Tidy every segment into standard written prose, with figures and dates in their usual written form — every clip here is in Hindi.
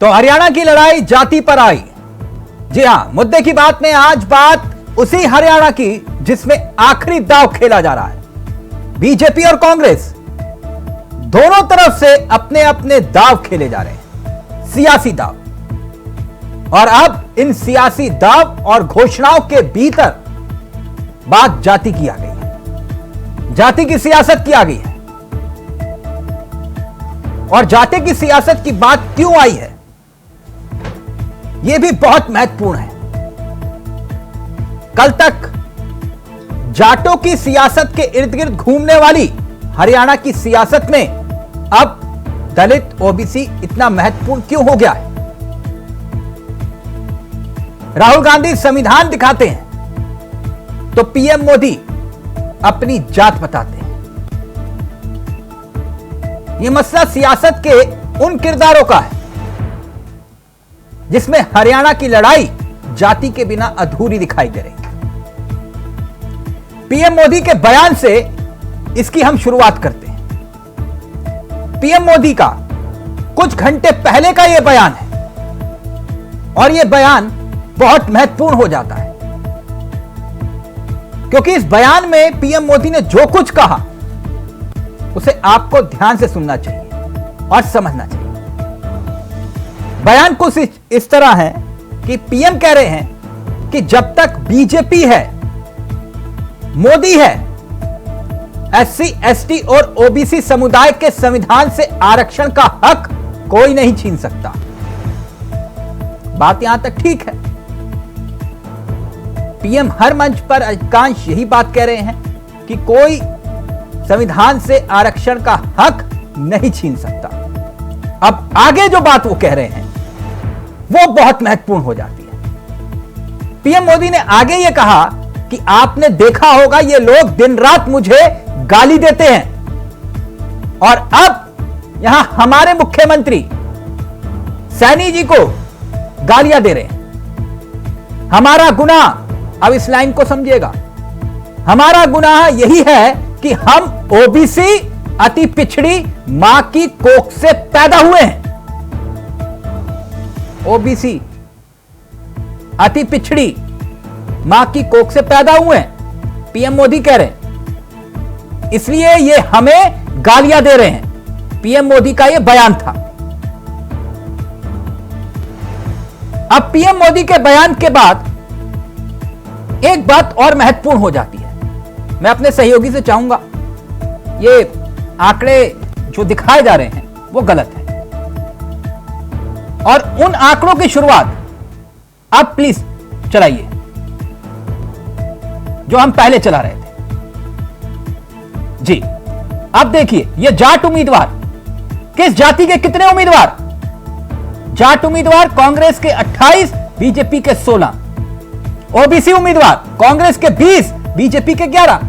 तो हरियाणा की लड़ाई जाति पर आई। जी हां, मुद्दे की बात में आज बात उसी हरियाणा की जिसमें आखिरी दांव खेला जा रहा है। बीजेपी और कांग्रेस दोनों तरफ से अपने अपने दांव खेले जा रहे हैं, सियासी दांव। और अब इन सियासी दांव और घोषणाओं के भीतर बात जाति की आ गई है, जाति की सियासत की आ गई है। और जाति की सियासत की बात क्यों आई है, यह भी बहुत महत्वपूर्ण है। कल तक जाटों की सियासत के इर्द गिर्द घूमने वाली हरियाणा की सियासत में अब दलित ओबीसी इतना महत्वपूर्ण क्यों हो गया है? राहुल गांधी संविधान दिखाते हैं तो पीएम मोदी अपनी जात बताते हैं। यह मसला सियासत के उन किरदारों का है जिसमें हरियाणा की लड़ाई जाति के बिना अधूरी दिखाई दे रही है। पीएम मोदी के बयान से इसकी हम शुरुआत करते हैं। पीएम मोदी का कुछ घंटे पहले का यह बयान है और यह बयान बहुत महत्वपूर्ण हो जाता है क्योंकि इस बयान में पीएम मोदी ने जो कुछ कहा उसे आपको ध्यान से सुनना चाहिए और समझना चाहिए। बयान कुछ इस तरह है कि पीएम कह रहे हैं कि जब तक बीजेपी है, मोदी है, एससी, एसटी और ओबीसी समुदाय के संविधान से आरक्षण का हक कोई नहीं छीन सकता। बात यहां तक ठीक है। पीएम हर मंच पर अधिकांश यही बात कह रहे हैं कि कोई संविधान से आरक्षण का हक नहीं छीन सकता। अब आगे जो बात वो कह रहे हैं वो बहुत महत्वपूर्ण हो जाती है। पीएम मोदी ने आगे ये कहा कि आपने देखा होगा ये लोग दिन रात मुझे गाली देते हैं और अब यहां हमारे मुख्यमंत्री सैनी जी को गालियां दे रहे हैं। हमारा गुनाह, अब इस लाइन को समझिएगा, हमारा गुनाह यही है कि हम ओबीसी अति पिछड़ी मां की कोख से पैदा हुए हैं। ओबीसी अति पिछड़ी मां की कोख से पैदा हुए हैं, पीएम मोदी कह रहे हैं, इसलिए ये हमें गालियां दे रहे हैं। पीएम मोदी का यह बयान था। अब पीएम मोदी के बयान के बाद एक बात और महत्वपूर्ण हो जाती है। मैं अपने सहयोगी से चाहूंगा, ये आंकड़े जो दिखाए जा रहे हैं वो गलत है और उन आंकड़ों की शुरुआत आप प्लीज चलाइए जो हम पहले चला रहे थे। जी, अब देखिए ये जाट उम्मीदवार, किस जाति के कितने उम्मीदवार? जाट उम्मीदवार कांग्रेस के 28, बीजेपी के 16। ओबीसी उम्मीदवार कांग्रेस के 20, बीजेपी के 11।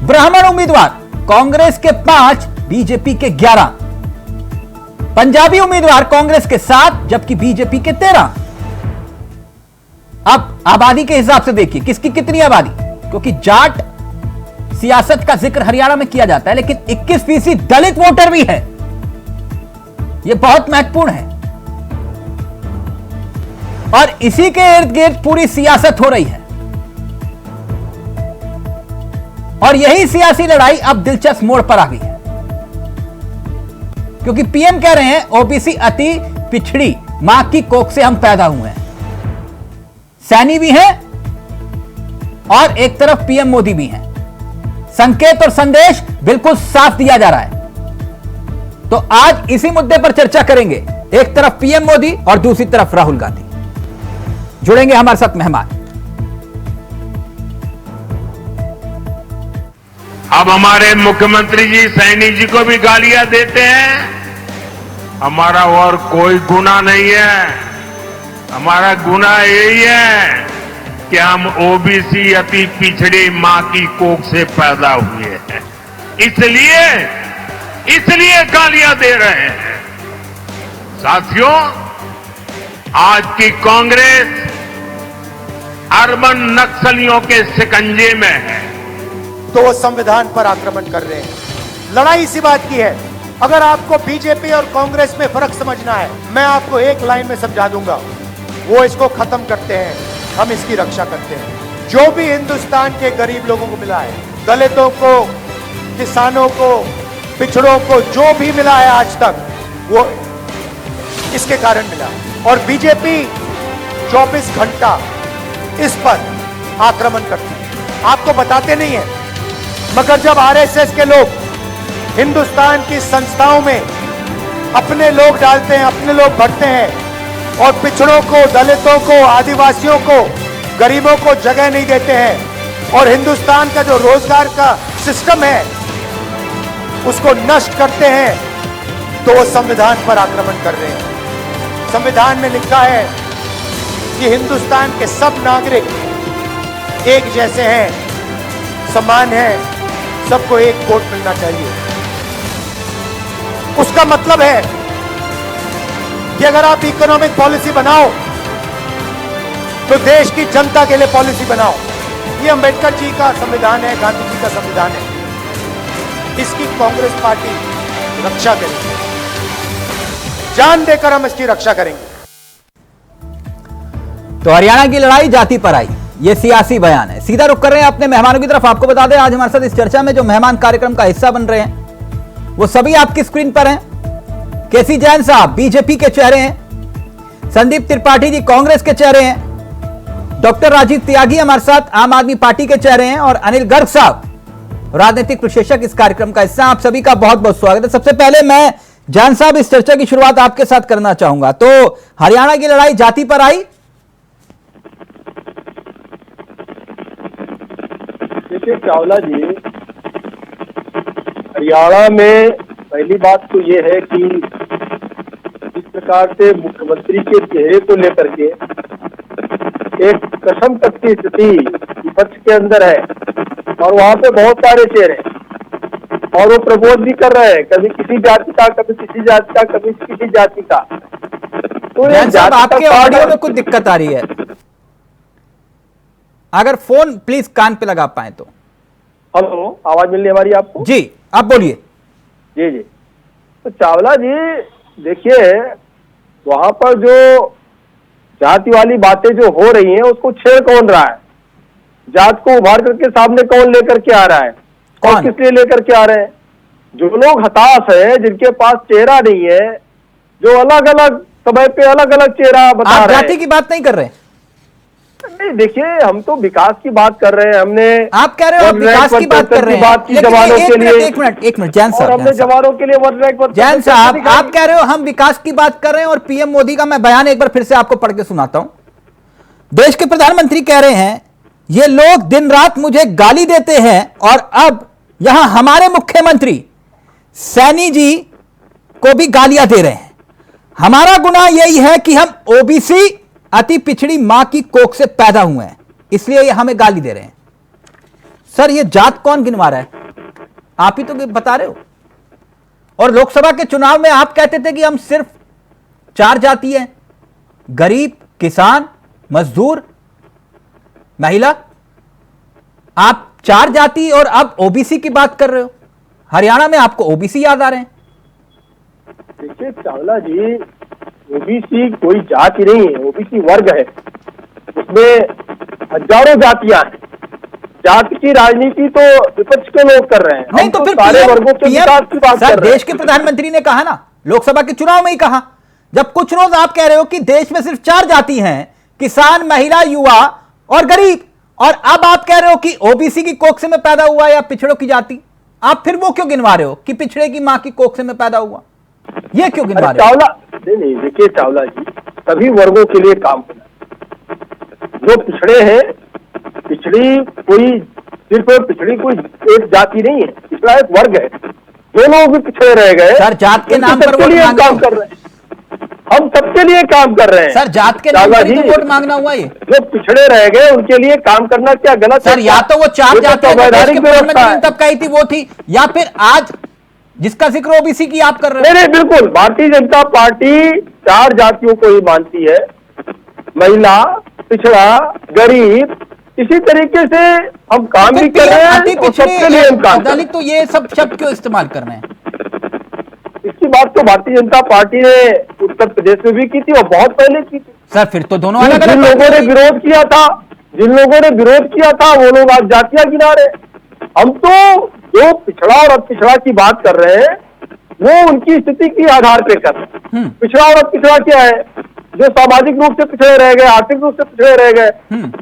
ब्राह्मण उम्मीदवार कांग्रेस के 5, बीजेपी के 11। पंजाबी उम्मीदवार कांग्रेस के 7, जबकि बीजेपी के 13। अब आबादी के हिसाब से देखिए किसकी कितनी आबादी, क्योंकि जाट सियासत का जिक्र हरियाणा में किया जाता है लेकिन 21% दलित वोटर भी है। यह बहुत महत्वपूर्ण है और इसी के इर्द गिर्द पूरी सियासत हो रही है और यही सियासी लड़ाई अब दिलचस्प मोड़ पर आ गई है क्योंकि पीएम कह रहे हैं ओबीसी अति पिछड़ी मां की कोख से हम पैदा हुए हैं। सैनी भी हैं और एक तरफ पीएम मोदी भी हैं। संकेत और संदेश बिल्कुल साफ दिया जा रहा है। तो आज इसी मुद्दे पर चर्चा करेंगे। एक तरफ पीएम मोदी और दूसरी तरफ राहुल गांधी। जुड़ेंगे हमारे साथ मेहमान। अब हमारे मुख्यमंत्री जी सैनी जी को भी गालियां देते हैं। हमारा और कोई गुनाह नहीं है। हमारा गुनाह यही है कि हम ओबीसी अति पिछड़ी मां की कोख से पैदा हुए हैं, इसलिए गालियां दे रहे हैं। साथियों, आज की कांग्रेस अर्बन नक्सलियों के शिकंजे में है तो वो संविधान पर आक्रमण कर रहे हैं। लड़ाई इसी बात की है अगर आपको बीजेपी और कांग्रेस में फर्क समझना है, मैं आपको एक लाइन में समझा दूंगा। वो इसको खत्म करते हैं, हम इसकी रक्षा करते हैं। जो भी हिंदुस्तान के गरीब लोगों को मिला है, दलितों को, किसानों को, पिछड़ों को जो भी मिला है आज तक, वो इसके कारण मिला। और बीजेपी 24 घंटा इस पर आक्रमण करती है, आपको बताते नहीं है। मगर जब आरएसएस के लोग हिंदुस्तान की संस्थाओं में अपने लोग डालते हैं, अपने लोग भरते हैं और पिछड़ों को, दलितों को, आदिवासियों को, गरीबों को जगह नहीं देते हैं और हिंदुस्तान का जो रोजगार का सिस्टम है उसको नष्ट करते हैं, तो वो संविधान पर आक्रमण कर रहे हैं। संविधान में लिखा है कि हिंदुस्तान के सब नागरिक एक जैसे हैं, समान हैं, सबको एक वोट मिलना चाहिए। उसका मतलब है कि अगर आप इकोनॉमिक पॉलिसी बनाओ तो देश की जनता के लिए पॉलिसी बनाओ। ये अंबेडकर जी का संविधान है, गांधी जी का संविधान है। इसकी कांग्रेस पार्टी रक्षा करेगी, जान देकर हम इसकी रक्षा करेंगे। तो हरियाणा की लड़ाई जाति पर आई, ये सियासी बयान है। सीधा रुख कर रहे हैं अपने मेहमानों की तरफ। आपको बता दें, आज हमारे साथ इस चर्चा में जो मेहमान कार्यक्रम का हिस्सा बन रहे हैं वो सभी आपकी स्क्रीन पर हैं। केसी जैन साहब बीजेपी के चेहरे हैं, संदीप त्रिपाठी जी कांग्रेस के चेहरे हैं, डॉक्टर राजीव त्यागी हमारे साथ आम आदमी पार्टी के चेहरे हैं और अनिल गर्ग साहब राजनीतिक विशेषज्ञ इस कार्यक्रम का हिस्सा। आप सभी का बहुत बहुत स्वागत है। सबसे पहले मैं जैन साहब इस चर्चा की शुरुआत आपके साथ करना चाहूंगा। तो हरियाणा की लड़ाई जाति पर आई। देखिए चावला जी, हरियाणा में पहली बात तो ये है कि जिस प्रकार से मुख्यमंत्री के चेहरे को लेकर के एक कसम तक की स्थिति विपक्ष के अंदर है और वहाँ पे बहुत सारे चेहरे और वो प्रबोध भी कर रहे हैं, कभी किसी जाति का, कभी किसी जाति का, कभी किसी जाति का। तो ये साहब आपके ऑडियो में कुछ दिक्कत आ रही है, अगर फोन प्लीज कान पे लगा पाए तो। हेलो, आवाज मिल रही हमारी आपको? जी आप बोलिए। जी जी। तो चावला जी देखिए, वहां पर जो जाति वाली बातें जो हो रही हैं उसको छेड़ कौन रहा है? जात को उभार करके सामने कौन लेकर के आ रहा है और किस लिए लेकर के आ रहे हैं? जो लोग हताश है, जिनके पास चेहरा नहीं है, जो अलग अलग समय पे अलग अलग चेहरा बता रहे हैं। जाति की बात नहीं कर रहे? नहीं, देखिए हम तो विकास की बात कर रहे हैं। हमने आप कह रहे हो विकास की बात कर रहे हैं, बात की जवानों के लिए। एक मिनट जैन साहब, हमने जवानों के लिए वन रैंक जैन साहब आप कह रहे हो हम विकास की बात कर रहे हैं और पीएम मोदी का मैं बयान एक बार फिर से आपको पढ़ के सुनाता हूं। देश के प्रधानमंत्री कह रहे हैं ये लोग दिन रात मुझे गाली देते हैं और अब यहां हमारे मुख्यमंत्री सैनी जी को भी गालियां दे रहे हैं। हमारा गुनाह यही है कि हम ओबीसी अति पिछड़ी मां की कोख से पैदा हुए हैं, इसलिए ये हमें गाली दे रहे हैं। सर ये जात कौन गिनवा रहा है? आप ही तो बता रहे हो। और लोकसभा के चुनाव में आप कहते थे कि हम सिर्फ 4 जाति हैं, गरीब, किसान, मजदूर, महिला। आप 4 जाति और अब ओबीसी की बात कर रहे हो। हरियाणा में आपको ओबीसी याद आ रहे हैं। देखिए चावला जी, ओबीसी कोई जाति नहीं है, ओबीसी वर्ग है। उसमें हजारों जातियां हैं। जाति की राजनीति तो विपक्ष के लोग कर रहे हैं। नहीं तो फिर सारे वर्गों के विकास की बात कर रहे हैं। देश के प्रधानमंत्री ने कहा ना, लोकसभा के चुनाव में ही कहा, जब कुछ रोज आप कह रहे हो कि देश में सिर्फ 4 जाति हैं, किसान, महिला, युवा और गरीब, और अब आप कह रहे हो कि ओबीसी की कोख से में पैदा हुआ या पिछड़ों की जाति। आप फिर वो क्यों गिनवा रहे हो कि पिछड़े की मां की कोख से में पैदा हुआ? ये क्यों गिनवा रहे हो? चावला नहीं, देखिए चावला जी, सभी वर्गों के लिए काम होना। जो पिछड़े हैं, पिछड़ी कोई सिर्फ पिछड़ी कोई एक जाति नहीं है, पिछड़ा एक वर्ग है। जो लोग भी पिछड़े रह गए सर, जात के नाम पर वोट काम कर रहे हैं। हम सबके लिए काम कर रहे हैं सर, जात के नाम पर ही तो वोट मांगना हुआ। ये जो पिछड़े रह गए उनके लिए काम करना क्या गलत है? सर, या तो वो 4 जाति तब कही थी वो थी, या फिर आज जिसका जिक्र ओबीसी की आप कर रहे हो। नहीं, बिल्कुल भारतीय जनता पार्टी 4 जातियों को ही मानती है, महिला, पिछड़ा, गरीब। इसी तरीके से हम काम भी कर रहे हैं और सबके लिए हम काम कर रहे हैं। तो ये सब शब्द क्यों इस्तेमाल कर रहे हैं? की बात तो भारतीय जनता पार्टी ने उत्तर प्रदेश में भी की थी और बहुत पहले की थी। सर फिर तो दोनों अलग जिन अलग लोगों ने विरोध किया था, वो लोग आज जातियां गिना रहे। हम तो जो पिछड़ा और अब पिछड़ा की बात कर रहे हैं वो उनकी स्थिति के आधार पे कर रहे हैं। पिछड़ा और अब पिछड़ा क्या है? जो सामाजिक रूप से पिछड़े रह गए, आर्थिक रूप से पिछड़े रह गए,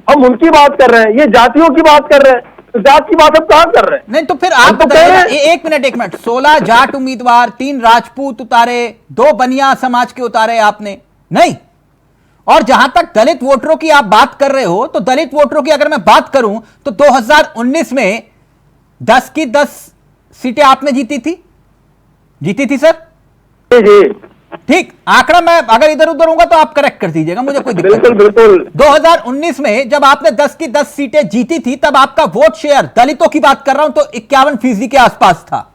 हम उनकी बात कर रहे हैं। ये जातियों की बात कर रहे हैं, तो जात की बात हम कहां कर रहे हैं? नहीं तो फिर आप तो कह रहे हैं एक मिनट 16 जाट उम्मीदवार, 3 राजपूत उतारे, 2 बनिया समाज के उतारे आपने नहीं। और जहां तक दलित वोटरों की आप बात कर रहे हो, तो दलित वोटरों की अगर मैं बात करूं तो 2019 में 10 की 10 सीटें आपने जीती थी सर। जी ठीक, आंकड़ा मैं अगर इधर उधर होगा तो आप करेक्ट कर दीजिएगा, मुझे कोई दिक्कत नहीं। बिल्कुल। 2019 में जब आपने 10 की 10 सीटें जीती थी, तब आपका वोट शेयर, दलितों की बात कर रहा हूं, तो 51% के आसपास था।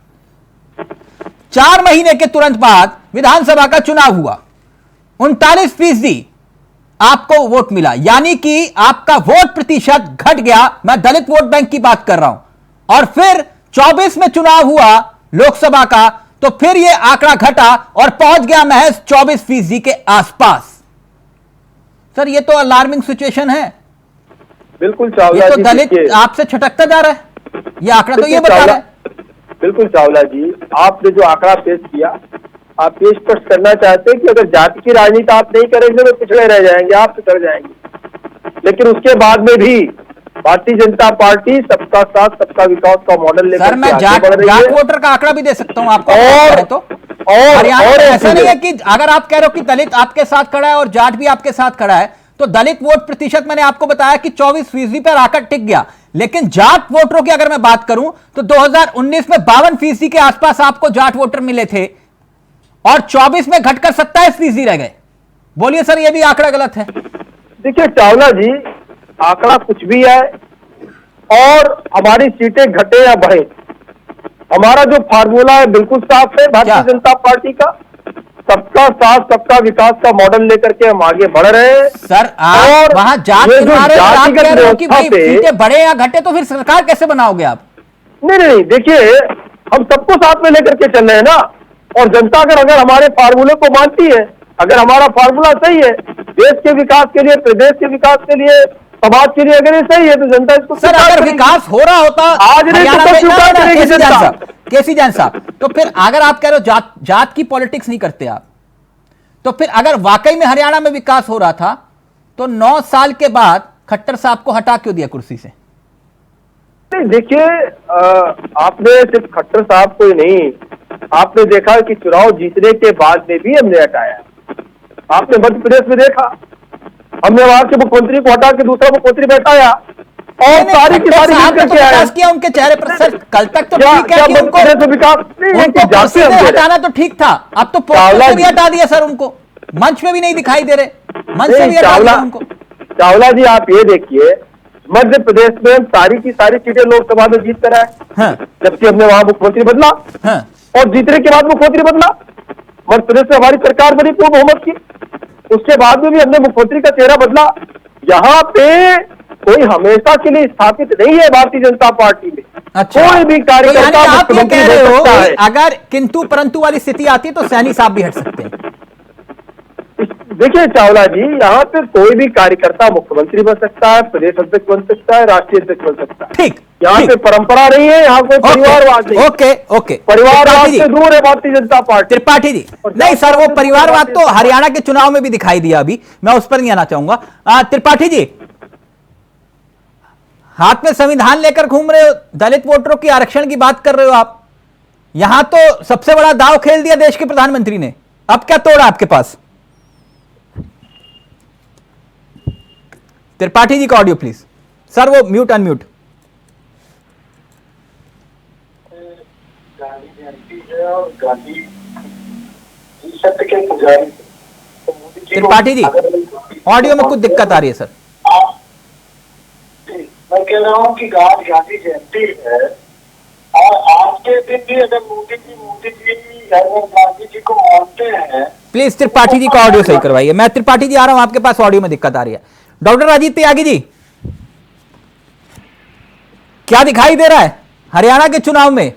4 महीने के तुरंत बाद विधानसभा का चुनाव हुआ, 39% आपको वोट मिला, यानी कि आपका वोट प्रतिशत घट गया। मैं दलित वोट बैंक की बात कर रहा हूं। और फिर 24 में चुनाव हुआ लोकसभा का, तो फिर यह आंकड़ा घटा और पहुंच गया महज 24% के आसपास। सर ये तो अलार्मिंग सिचुएशन है। बिल्कुल चावला ये तो जी, दलित आपसे छटकता जा रहा है, ये आंकड़ा तो ये बता रहा है। बिल्कुल चावला जी, आपने जो आंकड़ा पेश किया, आप ये स्पष्ट करना चाहते हैं कि अगर जाति की राजनीति आप नहीं करेंगे तो पिछड़े रह जाएंगे, आप पिछड़ जाएंगे। लेकिन उसके बाद में भी भारतीय जनता पार्टी सबका साथ सबका विकास का मॉडल लेकर सर मैं जाट वोटर का आंकड़ा भी दे सकता हूं आपको, और हरियाणा में ऐसा नहीं है कि अगर आप कह रहे हो कि दलित आपके साथ खड़ा है और जाट भी आपके साथ खड़ा है, तो दलित वोट प्रतिशत मैंने आपको बताया कि 24% पर आकर टिक गया। लेकिन जाट वोटरों की अगर मैं बात करूं तो 2019 में 52% के आसपास आपको जाट वोटर मिले थे और 24 में घटकर 27% रह गए। बोलिए सर, यह भी आंकड़ा गलत है? देखिए चावला जी, आंकड़ा कुछ भी है और हमारी सीटें घटे या बढ़े, हमारा जो फार्मूला है बिल्कुल साफ है भारतीय जनता पार्टी का। सबका साथ सबका विकास का मॉडल लेकर के हम आगे बढ़ रहे हैं। सर आप वहां जाट के मारे आप कह रहे हो कि भाई सीटें बढ़े या घटे, तो फिर सरकार कैसे बनाओगे आप? नहीं, देखिए हम सबको साथ में लेकर के चल रहे हैं ना। और जनता अगर हमारे फार्मूले को मानती है, अगर हमारा फार्मूला सही है देश के विकास के लिए, प्रदेश के विकास के लिए, समाज के लिए, अगर ये सही है तो जनता इसको सर अगर विकास हो रहा होता आज नहीं तो स्वीकार करेगी जनता। केसी जान साहब, तो फिर अगर आप कह रहे हो जात की पॉलिटिक्स नहीं करते आप, तो फिर अगर वाकई में हरियाणा में विकास हो रहा था तो 9 साल के बाद खट्टर साहब को हटा क्यों दिया कुर्सी से? देखिए आपने सिर्फ खट्टर साहब को ही नहीं, आपने देखा कि चुनाव जीतने के बाद में भी हमने हटाया। आपने मध्य प्रदेश में देखा, हमने वहां के मुख्यमंत्री को हटा के दूसरा मुख्यमंत्री बैठाया और सारी की सारी विकास किया उनके चेहरे पर। सर कल तक तो ठीक है कि उनको कुर्सी से हटाना तो ठीक था, अब तो पोस्टर से भी हटा दिया सर, उनको मंच में भी नहीं दिखाई दे रहे, मंच से भी हटा दिया उनको। चावला जी आप ये देखिए, मध्य प्रदेश में हम सारी की सारी सीटें लोकसभा में जीत कर आए, जबकि हमने वहां मुख्यमंत्री बदला और जीतने के बाद मुख्यमंत्री बदला। मध्य प्रदेश में हमारी सरकार बनी पूर्ण बहुमत की, उसके बाद में भी हमने मुख्यमंत्री का चेहरा बदला। यहाँ पे कोई हमेशा के लिए स्थापित नहीं है भारतीय जनता पार्टी में। अच्छा, कोई भी कार्यकर्ता आप ये कह रहे हो अगर किंतु परंतु वाली स्थिति आती है तो सैनी साहब भी हट सकते हैं? देखिए चावला जी, यहाँ पे कोई भी कार्यकर्ता मुख्यमंत्री बन सकता है, प्रदेश अध्यक्ष बन सकता है, राष्ट्रीय अध्यक्ष बन सकता है। ठीक, यहाँ पे परंपरा नहीं है, यहाँ कोई परिवारवाद नहीं। ओके परिवारवाद से दूर है भारतीय जनता पार्टी। त्रिपाठी जी, नहीं सर वो परिवारवाद तो हरियाणा के चुनाव में भी दिखाई दिया, अभी मैं उस पर नहीं आना चाहूंगा। त्रिपाठी जी, हाथ में संविधान लेकर घूम रहे हो, दलित वोटरों की आरक्षण की बात कर रहे हो आप, यहां तो सबसे बड़ा दांव खेल दिया देश के प्रधानमंत्री ने, अब क्या तोड़ा आपके पास? त्रिपाठी जी का ऑडियो प्लीज सर, वो mute unmute. Tripathi ji audio में कुछ दिक्कत आ रही है सर। मैं कह रहा हूँ कि आज गांधी जयंती है और आज के दिन भी अगर मोदी जी अगर गांधी जी को मानते हैं। प्लीज त्रिपाठी जी का ऑडियो सही करवाइए। मैं त्रिपाठी जी आ रहा हूं, आपके पास ऑडियो में दिक्कत आ रही है। डॉक्टर राजीव त्यागी जी, क्या दिखाई दे रहा है हरियाणा के चुनाव में?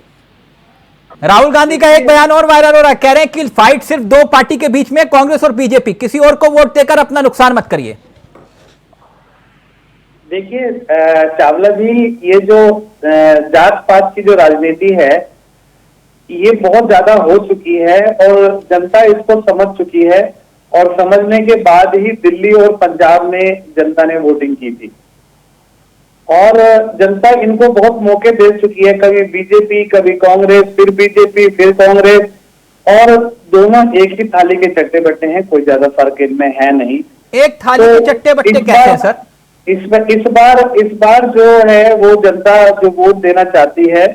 राहुल गांधी का एक बयान और वायरल हो रहा है, कह रहे हैं कि फाइट सिर्फ दो पार्टी के बीच में, कांग्रेस और बीजेपी, किसी और को वोट देकर अपना नुकसान मत करिए। देखिए चावला जी, ये जो जात पात की जो राजनीति है ये बहुत ज्यादा हो चुकी है और जनता इसको समझ चुकी है, और समझने के बाद ही दिल्ली और पंजाब में जनता ने वोटिंग की थी और जनता इनको बहुत मौके दे चुकी है, कभी बीजेपी कभी कांग्रेस, फिर बीजेपी फिर कांग्रेस, और दोनों एक ही थाली के चट्टे बट्टे हैं, कोई ज्यादा फर्क इनमें है नहीं। एक थाली के चट्टे बट्टे कहते हैं सर? इस बार जो है वो जनता जो वोट देना चाहती है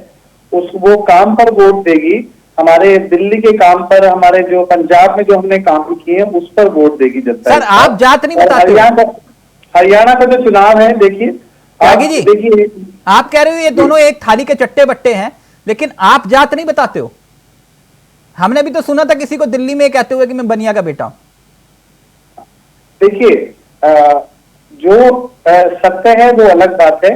वो काम पर वोट देगी, हमारे दिल्ली के काम पर, हमारे जो पंजाब में जो हमने काम किए उस पर वोट देगी जनता। सर आप जात नहीं बताते? हरियाणा का जो चुनाव है, देखिए त्यागी जी, देखिए आप कह रहे हो ये दोनों एक थाली के चट्टे बट्टे हैं, लेकिन आप जात नहीं बताते हो। हमने भी तो सुना था किसी को दिल्ली में कहते हुए कि मैं बनिया का बेटा हूं। देखिए जो सत्य है वो अलग बात है,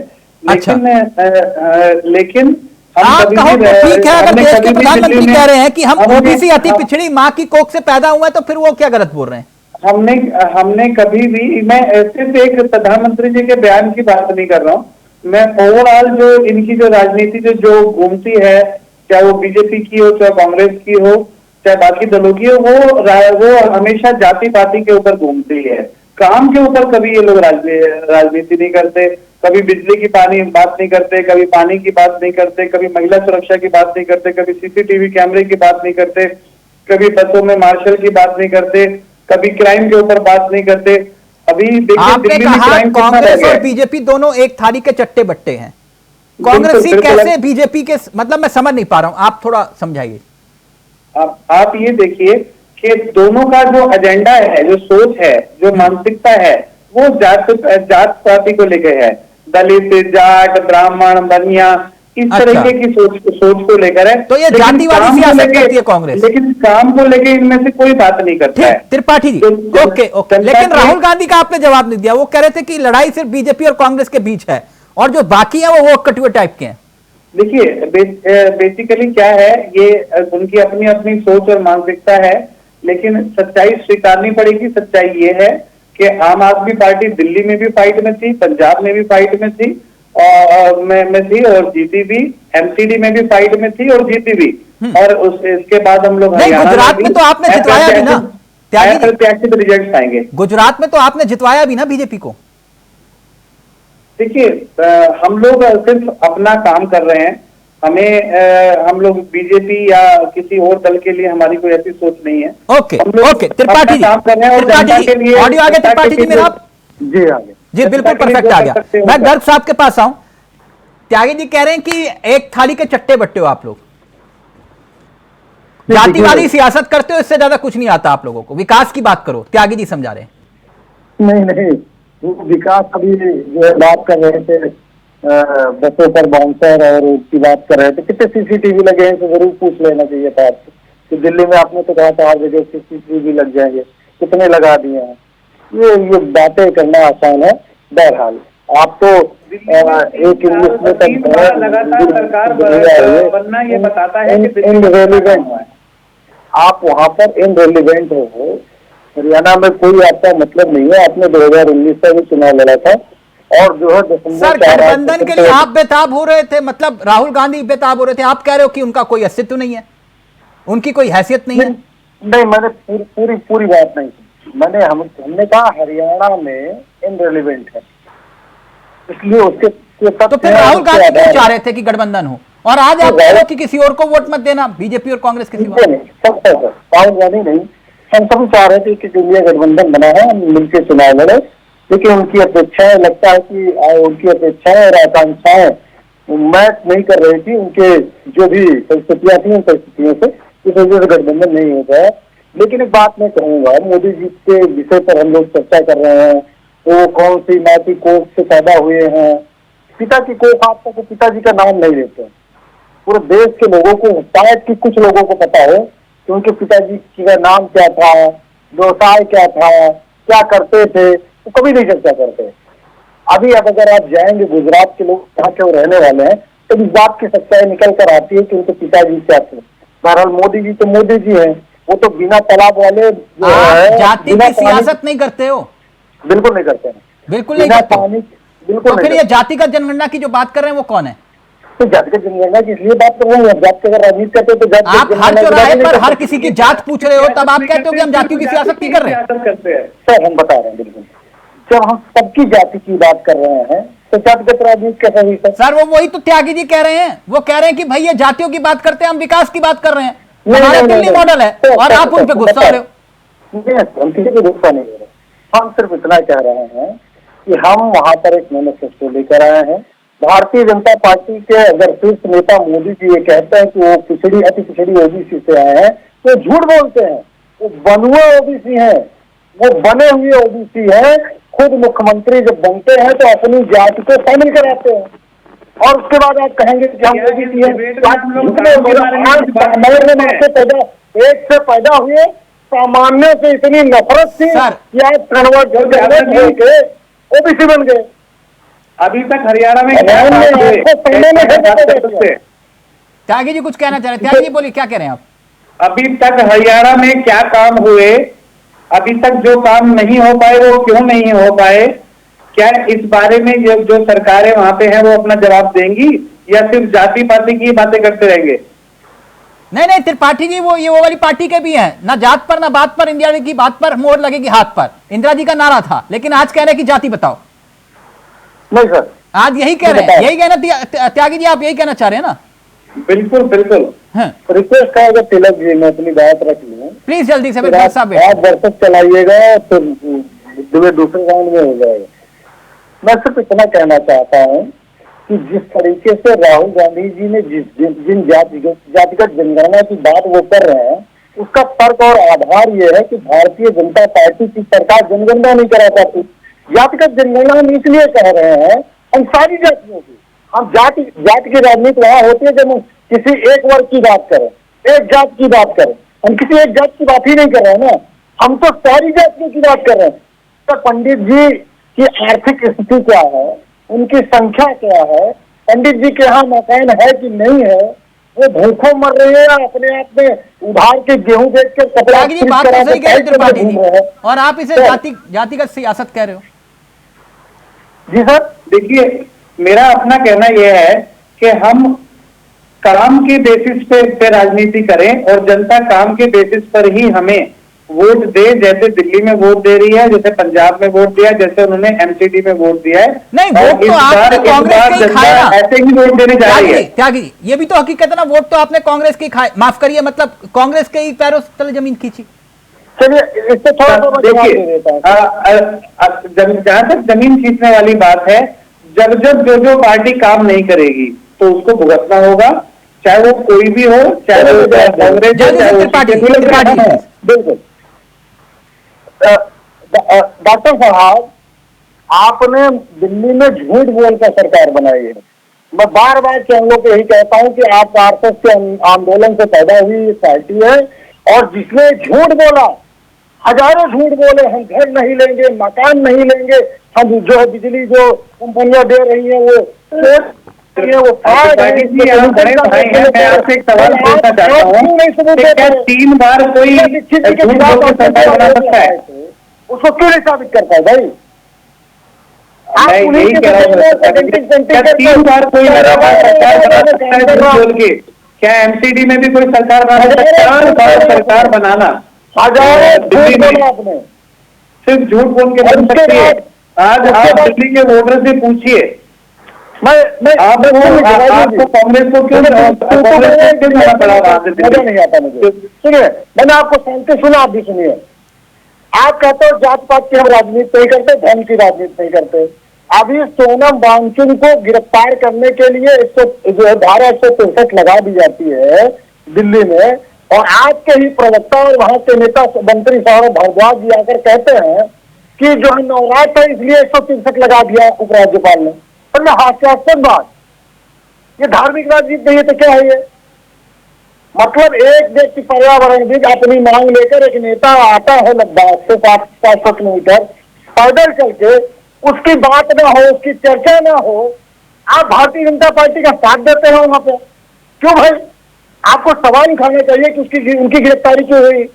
लेकिन आप कहो तो ठीक है, अगर देश के प्रधानमंत्री कह रहे हैं कि हम ओबीसी अति पिछड़ी मां की कोख से पैदा हुए हैं, तो फिर वो क्या गलत बोल रहे हैं? हमने कभी भी, मैं सिर्फ एक प्रधानमंत्री जी के बयान की बात नहीं कर रहा हूँ, मैं ओवरऑल जो इनकी जो राजनीति जो घूमती है, चाहे वो बीजेपी की हो, चाहे कांग्रेस की हो, चाहे बाकी दलों की हो, वो हमेशा जाति पाति के ऊपर घूमती है, काम के ऊपर कभी ये लोग राजनीति नहीं करते, कभी बिजली की बात नहीं करते, कभी पानी की बात नहीं करते, कभी महिला सुरक्षा की बात नहीं करते, कभी सीसीटीवी कैमरे की बात नहीं करते, कभी बसों में मार्शल की बात नहीं करते, कभी क्राइम के ऊपर बात नहीं करते। अभी देखिए दिल्ली में क्राइम कांग्रेस और बीजेपी दोनों एक थाली के चट्टे बट्टे हैं। कांग्रेसी कैसे बीजेपी के, मतलब मैं समझ नहीं पा रहा हूं, आप थोड़ा समझाइए। आप ये देखिए कि दोनों का जो एजेंडा है, जो सोच है, जो मानसिकता है, वो जात पाति को लेकर है, दलित, जाट, ब्राह्मण, बनिया, इस तरीके की सोच को लेकर है। तो ये जातिवादी सियासत करती है कांग्रेस, लेकिन काम को लेकर इनमें से कोई बात नहीं करता है। त्रिपाठी जी, ओके, लेकिन राहुल गांधी का आपने जवाब नहीं दिया। वो कह रहे थे कि लड़ाई सिर्फ बीजेपी और कांग्रेस के बीच है और जो बाकी है वो कटुए टाइप के हैं। देखिए बेसिकली क्या है, ये उनकी अपनी अपनी सोच और मानसिकता है, लेकिन सच्चाई स्वीकारनी पड़ेगी। सच्चाई ये है कि आम आदमी पार्टी दिल्ली में भी फाइट में थी, पंजाब में भी फाइट में थी और जीती भी, एमसीडी में भी फाइट में थी और जीती भी, और इसके बाद हम लोग गुजरात में तो आपने जितवाया भी ना, प्रत्याशित रिजल्ट आएंगे। गुजरात में तो आपने जितवाया भी ना बीजेपी को। देखिए हम लोग सिर्फ अपना काम कर रहे हैं, हम लोग बीजेपी या किसी और दल के लिए हमारी कोई ऐसी सोच नहीं है। ओके त्रिपाठी जी, ऑडियो आगे त्रिपाठी जी मेरा? जी आगे जी बिल्कुल परफेक्ट आ गया। मैं गर्ग साहब के पास आऊं। त्यागी जी कह रहे हैं कि एक थाली के चट्टे बट्टे हो आप लोग, जातिवादी सियासत करते हो, इससे ज्यादा कुछ नहीं आता आप लोगों को। विकास की बात करो, त्यागी जी समझा रहे हैं। नहीं, विकास अभी जो बात कर रहे थे बसों पर बाउंसर और उसकी बात कर रहे थे, कितने सीसीटीवी लगे हैं, तो जरूर पूछ लेना चाहिए था आपको कि दिल्ली में आपने तो कहा था हर जगह सीसीटीवी लग जाएंगे, कितने लगा दिए हैं। ये बातें करना आसान है। बहरहाल आप तो एक इंग्लिश में लगातार सरकार बनना ये बताता है कि इनरेलीवेंट है, आप वहां पर इनरेलीवेंट हो। हरियाणा में कोई आपका मतलब नहीं है, आपने 2019 में भी चुनाव लड़ा था और जो है सर गठबंधन के लिए आप बेताब हो रहे थे, मतलब राहुल गांधी बेताब हो रहे थे। आप कह रहे हो कि उनका कोई अस्तित्व नहीं है, उनकी कोई हैसियत नहीं है। नहीं, मैंने पूरी बात नहीं की। हमने कहा हरियाणा में इनरेलीवेंट है, इसलिए उसके तो फिर राहुल गांधी क्यों चाह रहे थे कि गठबंधन हो, और आज आप कह रहे हो कि किसी और को वोट मत देना, बीजेपी और कांग्रेस किसी को? राहुल गांधी नहीं, हम सभी चाह रहे थे कि इंडिया गठबंधन बना है, हम मिलकर चुनाव लड़े, लेकिन उनकी अपेक्षाएं, लगता है कि उनकी अपेक्षाएं और आकांक्षाएं मैच नहीं कर रही थी, उनके जो भी परिस्थितियां थी उन परिस्थितियों से, इस वजह से गठबंधन नहीं हो पाया। लेकिन एक बात मैं कहूंगा, मोदी जी के विषय पर हम लोग चर्चा कर रहे हैं, वो कौन सी माँ की कोख से पैदा हुए हैं, पिता की कोख, आप तक पिताजी का नाम नहीं लेते। पूरे देश के लोगों को, शायद कि कुछ लोगों को पता हो कि उनके पिताजी का नाम क्या था, व्यवसाय क्या था, क्या करते थे, तो कभी नहीं चर्चा करते। अभी अब अगर आप जाएंगे गुजरात के लोग, यहाँ के वो रहने वाले हैं, तो इस बात की सच्चाई निकल कर आती है कि उनके पिताजी क्या थे। बहरहाल मोदी जी तो मोदी जी हैं, वो तो बिना तालाब वाले जो आप है, जाति बिना की सियासत नहीं करते हो, बिल्कुल नहीं करते हैं, बिल्कुल नहीं बिना करते हो। पानी बिल्कुल तो नहीं फिर ये जातिगत जनगणना की जो बात कर रहे हैं वो कौन है? करते। तो जातिगत जनगणना की इसलिए बात कर रहे हैं, जाति अगर राजनीति करते तो जातिगत आप हर जनगणना की चौराहे बात नहीं पर करते। हर किसी की जात पूछ रहे हो, तब आप कहते हो कि हम जातियों की सियासत नहीं कर रहे। सियासत करते हैं। सर हम बता रहे हैं, बिल्कुल जब हम सबकी जाति की बात कर रहे हैं तो जातिगत राजनीति कैसे हुई सर? सर वो वही तो त्यागी जी कह रहे हैं, वो कह रहे हैं कि भाई ये जातियों की बात करते हैं, हम विकास की बात कर रहे हैं, हमारा दिल्ली मॉडल है, और आप उन पे गुस्सा हो रहे हो। नहीं, हम किसी को गुस्सा नहीं हो रहे, हम सिर्फ इतना कह रहे हैं कि हम वहां पर एक मैनिफेस्टो लेकर आए हैं। भारतीय जनता पार्टी के अगर शीर्ष नेता मोदी जी ये कहते हैं कि वो पिछड़ी अति पिछड़ी ओबीसी से आए हैं, तो झूठ बोलते हैं। वो बनुआ ओबीसी हैं, वो बने हुए ओबीसी हैं। खुद मुख्यमंत्री जब बनते हैं तो अपनी जाति को शामिल कराते हैं, और उसके बाद आप कहेंगे कि हम ओबीसी हैं। एक से पैदा हुए सामान्य से इतनी नफरत थी सर, कि आप कन्वर्ट होके ओबीसी बन गए। अभी तक हरियाणा में त्यागी जी कुछ कहना चाह रहे हैं, त्यागी जी बोलिए, क्या कह रहे हैं आप? अभी तक हरियाणा में क्या काम हुए, अभी तक जो काम नहीं हो पाए वो क्यों नहीं हो पाए, क्या इस बारे में जो सरकारें वहां पे हैं वो अपना जवाब देंगी, या सिर्फ जाति पाति की बातें करते रहेंगे? नहीं, त्रिपाठी जी वो ये वो वाली पार्टी के भी हैं, ना जात पर ना बात पर, इंदिरा जी की बात पर मोहर लगेगी हाथ पर, इंदिरा जी का नारा था, लेकिन आज कह रहे हैं कि जाति बताओ। नहीं सर, आज यही कह रहे हैं, यही कहना त्यागी जी, आप यही कहना चाह रहे हैं ना? बिल्कुल बिल्कुल। हाँ। रिक्वेस्ट है अगर तिलक जी मैं अपनी बात रख लूँ, प्लीज जल्दी से फिर फिर आप साहब। दर्शक चलाइएगा तो दूसरे राउंड में हो जाएगा। मैं सिर्फ इतना कहना चाहता हूँ कि जिस तरीके से राहुल गांधी जी ने जिन जातिगत जनगणना की बात वो कर रहे हैं, उसका तर्क और आधार ये है कि भारतीय जनता पार्टी की सरकार जनगणना नहीं करा पाती। जातिगत जनगणना हम इसलिए कह रहे हैं, हम सारी जातियों की, हम जाति की राजनीति वहां होती है जब हम किसी एक वर्ग की बात करें, एक जात की बात करें। हम किसी एक जात की बात ही नहीं कर रहे हैं ना, हम तो सारी जातियों की बात कर रहे हैं। तो पंडित जी की आर्थिक स्थिति क्या है, उनकी संख्या क्या है, पंडित जी के यहाँ मकान है कि नहीं है, वो भूखों मर रहे हैं, अपने आप में उधार के गेहूं बेचकर कपड़ा बात तो सही कह रहे हैं त्रिपाठी जी, और आप इसे जातिगत सियासत कह रहे हो। जी सर, देखिए मेरा अपना कहना यह है कि हम काम के बेसिस पे राजनीति करें, और जनता काम के बेसिस पर ही हमें वोट दे। जैसे दिल्ली में वोट दे रही है, जैसे पंजाब में वोट दिया, जैसे उन्होंने एमसीडी में वोट दिया है। नहीं, वोट तो आपने कांग्रेस के ही खाया ना, ऐसे ही वोट देने जा रही है। त्यागी जी, ये भी तो हकीकत है ना, वोट तो आपने कांग्रेस के खाए, माफ करिए, मतलब कांग्रेस के ही पैरों तले जमीन खींची। चलिए इससे थोड़ा देखिए, जहां तक जमीन खींचने वाली बात है, जब जो पार्टी काम नहीं करेगी तो उसको भुगतना होगा, चाहे वो कोई भी हो, चाहे वो कांग्रेस, बिल्कुल। डॉक्टर साहब, आपने दिल्ली में झूठ बोलकर सरकार बनाई है। मैं बार बार लोगों को यही कहता हूं कि आप आरएसएस के आंदोलन से पैदा हुई पार्टी है, और जिसने झूठ बोला, हजारों झूठ बोले, हम घर नहीं लेंगे, मकान नहीं लेंगे, हम जो है बिजली जो कंपनियां दे रही है वो मैं आपसे एक सवाल पूछना चाहता हूँ, 3 बार कोई सरकार बना सकता है? उसको क्यों नहीं साबित करता है भाई? मैं यही कह रहा हूँ, 3 बार कोई सरकार बना सकता है बोल के? क्या एमसीडी में भी कोई सरकार बना सकता है? सरकार बनाना दिल्ली में आपने सिर्फ झूठ बोल के बन सकती है। आज आप दिल्ली के वोटर से पूछिए, आपको कांग्रेस को क्यों जाना पड़ा वहां से? मजा नहीं आता मुझे। सुनिए, मैंने आपको शांति सुना, आप भी सुनिए। आप कहते हो जात पात की हम राजनीति नहीं करते, धर्म की राजनीति नहीं करते। अभी सोनम वांगचुक को गिरफ्तार करने के लिए जो है धारा 163 लगा दी जाती है दिल्ली में, और आज के ही प्रवक्ता और वहां के नेता मंत्री सौरभ भारद्वाज जी आकर कहते हैं कि जो है नवरात्र है इसलिए 163 लगा दिया उपराज्यपाल ने। मतलब हास्यास्पद बात, ये धार्मिक राजनीति नहीं है तो क्या है ये? मतलब एक व्यक्ति पर्यावरणविद अपनी मांग लेकर एक नेता आता है लद्दाख से 500 किलोमीटर पैदल चल के, उसकी बात ना हो, उसकी चर्चा ना हो, आप भारतीय जनता पार्टी का साथ देते हैं वहां पे? क्यों भाई? आपको सवाल उठाना चाहिए कि उसकी उनकी गिरफ्तारी क्यों हुई,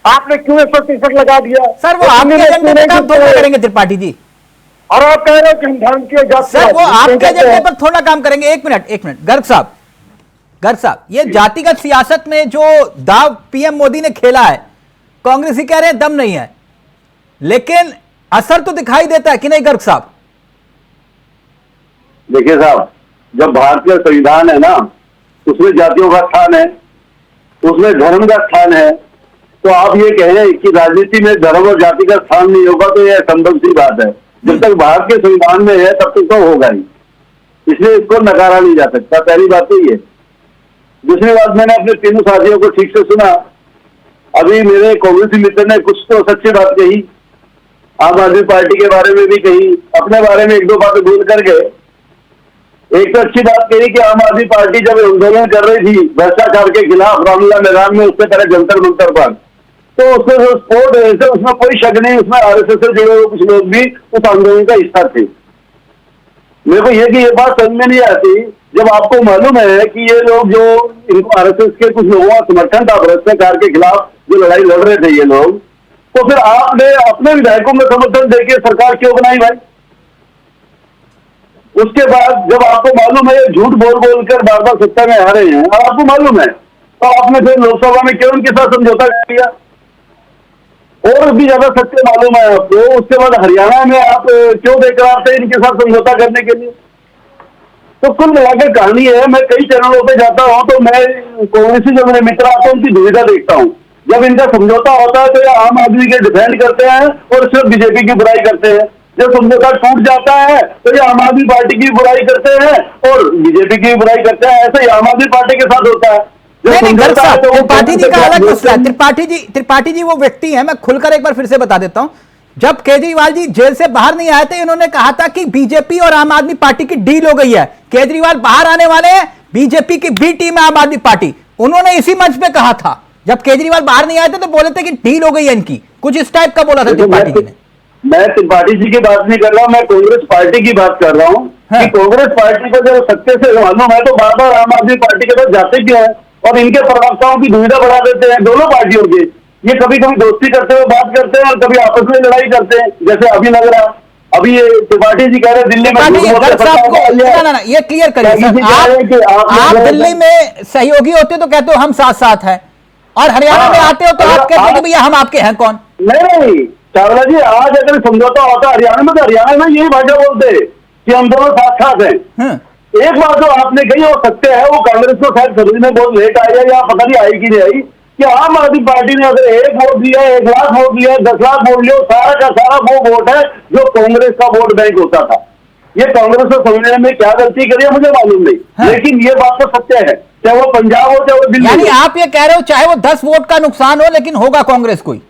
आपने क्यों 163 लगा दिया। सर वो आपके एजेंडे पे काम थोड़ा करेंगे त्रिपाठी जी, और आप कह रहे हो कि हम धर्म की जात। सर वो आपके एजेंडे पर थोड़ा काम करेंगे। एक मिनट गर्ग साहब, ये जातिगत सियासत में जो दाव पीएम मोदी ने खेला है, कांग्रेसी कह रहे हैं दम नहीं है, लेकिन असर तो दिखाई देता है कि नहीं गर्ग साहब? देखिए साहब, जब भारतीय संविधान है ना, उसमें जातियों का स्थान है, उसमें धर्म का स्थान है, तो आप ये कहें कि राजनीति में धर्म और जाति का स्थान नहीं होगा तो यह असंभव सी बात है। जब तक भारत के संविधान में है तब तक तो होगा ही, इसलिए इसको नकारा नहीं जा सकता। पहली बात तो ये। दूसरी बात, मैंने अपने तीनों साथियों को ठीक से सुना। अभी मेरे कांग्रेसी मित्र ने कुछ तो सच्ची बात कही, आम आदमी पार्टी के बारे में भी कही, अपने बारे में एक दो बातें भूल कर गए। एक तो अच्छी बात कही कि आम आदमी पार्टी जब आंदोलन कर रही थी भ्रष्टाचार के खिलाफ रामलीला मैदान में, उससे पहले जंतर मंतर पर, तो उसमें जो स्पोर्ट है उसमें कोई शक नहीं, उसमें आरएसएस से जुड़े हुए कुछ लोग भी उस आंदोलन का हिस्सा थे। मेरे को ये बात समझ में नहीं आती, जब आपको मालूम है कि ये लोग जो इनको आरएसएस के कुछ लोगों का समर्थन था भ्रष्टाचार के खिलाफ जो लड़ाई लड़ रहे थे ये लोग, तो फिर आपने अपने विधायकों में समर्थन देके सरकार क्यों बनाई भाई? उसके बाद जब आपको मालूम है झूठ बोल कर बार बार सत्ता में आ रहे हैं और आपको मालूम है, तो आपने फिर लोकसभा में क्यों उनके साथ समझौता किया? और भी ज्यादा सत्य मालूम है आपको, उसके बाद हरियाणा में आप क्यों बेकरार थे इनके साथ समझौता करने के लिए? तो कुल मिलाकर कहानी है, मैं कई चैनलों पे जाता हूं तो मैं कांग्रेसी जो मेरे मित्र आते हैं उनकी दुविधा देखता हूं। जब इनका समझौता होता है तो ये आम आदमी के डिफेंड करते हैं और सिर्फ बीजेपी की बुराई करते हैं। जब समझौता टूट जाता है तो ये आम आदमी पार्टी की बुराई करते हैं और बीजेपी की बुराई करते हैं। ऐसा ही आम आदमी पार्टी के साथ होता है। नहीं गर्ग साहब, त्रिपाठी जी का अलग मसला है। त्रिपाठी जी वो व्यक्ति है, मैं खुलकर एक बार फिर से बता देता हूं, जब केजरीवाल जी जेल से बाहर नहीं आए थे, इन्होंने कहा था कि बीजेपी और आम आदमी पार्टी की डील हो गई है, केजरीवाल बाहर आने वाले हैं, बीजेपी की बी टीम है आम आदमी पार्टी। उन्होंने इसी मंच पे कहा था, जब केजरीवाल बाहर नहीं आए थे तो बोले थे कि डील हो गई है इनकी, कुछ इस टाइप का बोला था त्रिपाठी जी ने। मैं त्रिपाठी जी की बात नहीं कर रहा हूं, मैं कांग्रेस पार्टी की बात कर रहा हूं। कि कांग्रेस पार्टी को जब सत्य से मालूम है तो बार बार आम आदमी पार्टी के पास जाते क्यों है और इनके प्रवक्ताओं की दुविधा बढ़ा देते हैं दोनों पार्टियों की। ये कभी कभी दोस्ती करते हुए बात करते हैं और कभी आपस में लड़ाई करते हैं, जैसे अभी लग रहा। अभी ये त्रिपाठी जी कह रहे दिल्ली में, ना ये क्लियर करिए, आप दिल्ली में सहयोगी होते तो कहते हो हम साथ साथ हैं, और हरियाणा में आते हो तो आप कहते हो कि भैया हम आपके हैं कौन? नहीं चावला जी, आज अगर समझौता होता हरियाणा में तो हरियाणा में यही भाषा बोलते कि हम दोनों साथ साथ हैं। एक बात जो आपने कही वो सत्य है, वो कांग्रेस को शायद समझ में बहुत लेट आई है या पता नहीं आई कि नहीं आई, कि आम आदमी पार्टी ने अगर 1 वोट दिया, 1 लाख वोट दिया, 10 लाख वोट लिया, सारा का सारा वो वोट है जो कांग्रेस का वोट बैंक होता था। ये कांग्रेस को समझने में क्या गलती करी है मुझे मालूम नहीं, लेकिन ये बात तो सत्य है, चाहे वो पंजाब हो चाहे वो दिल्ली। यानी आप ये कह रहे हो चाहे वो 10 वोट का नुकसान हो लेकिन होगा कांग्रेस कोई?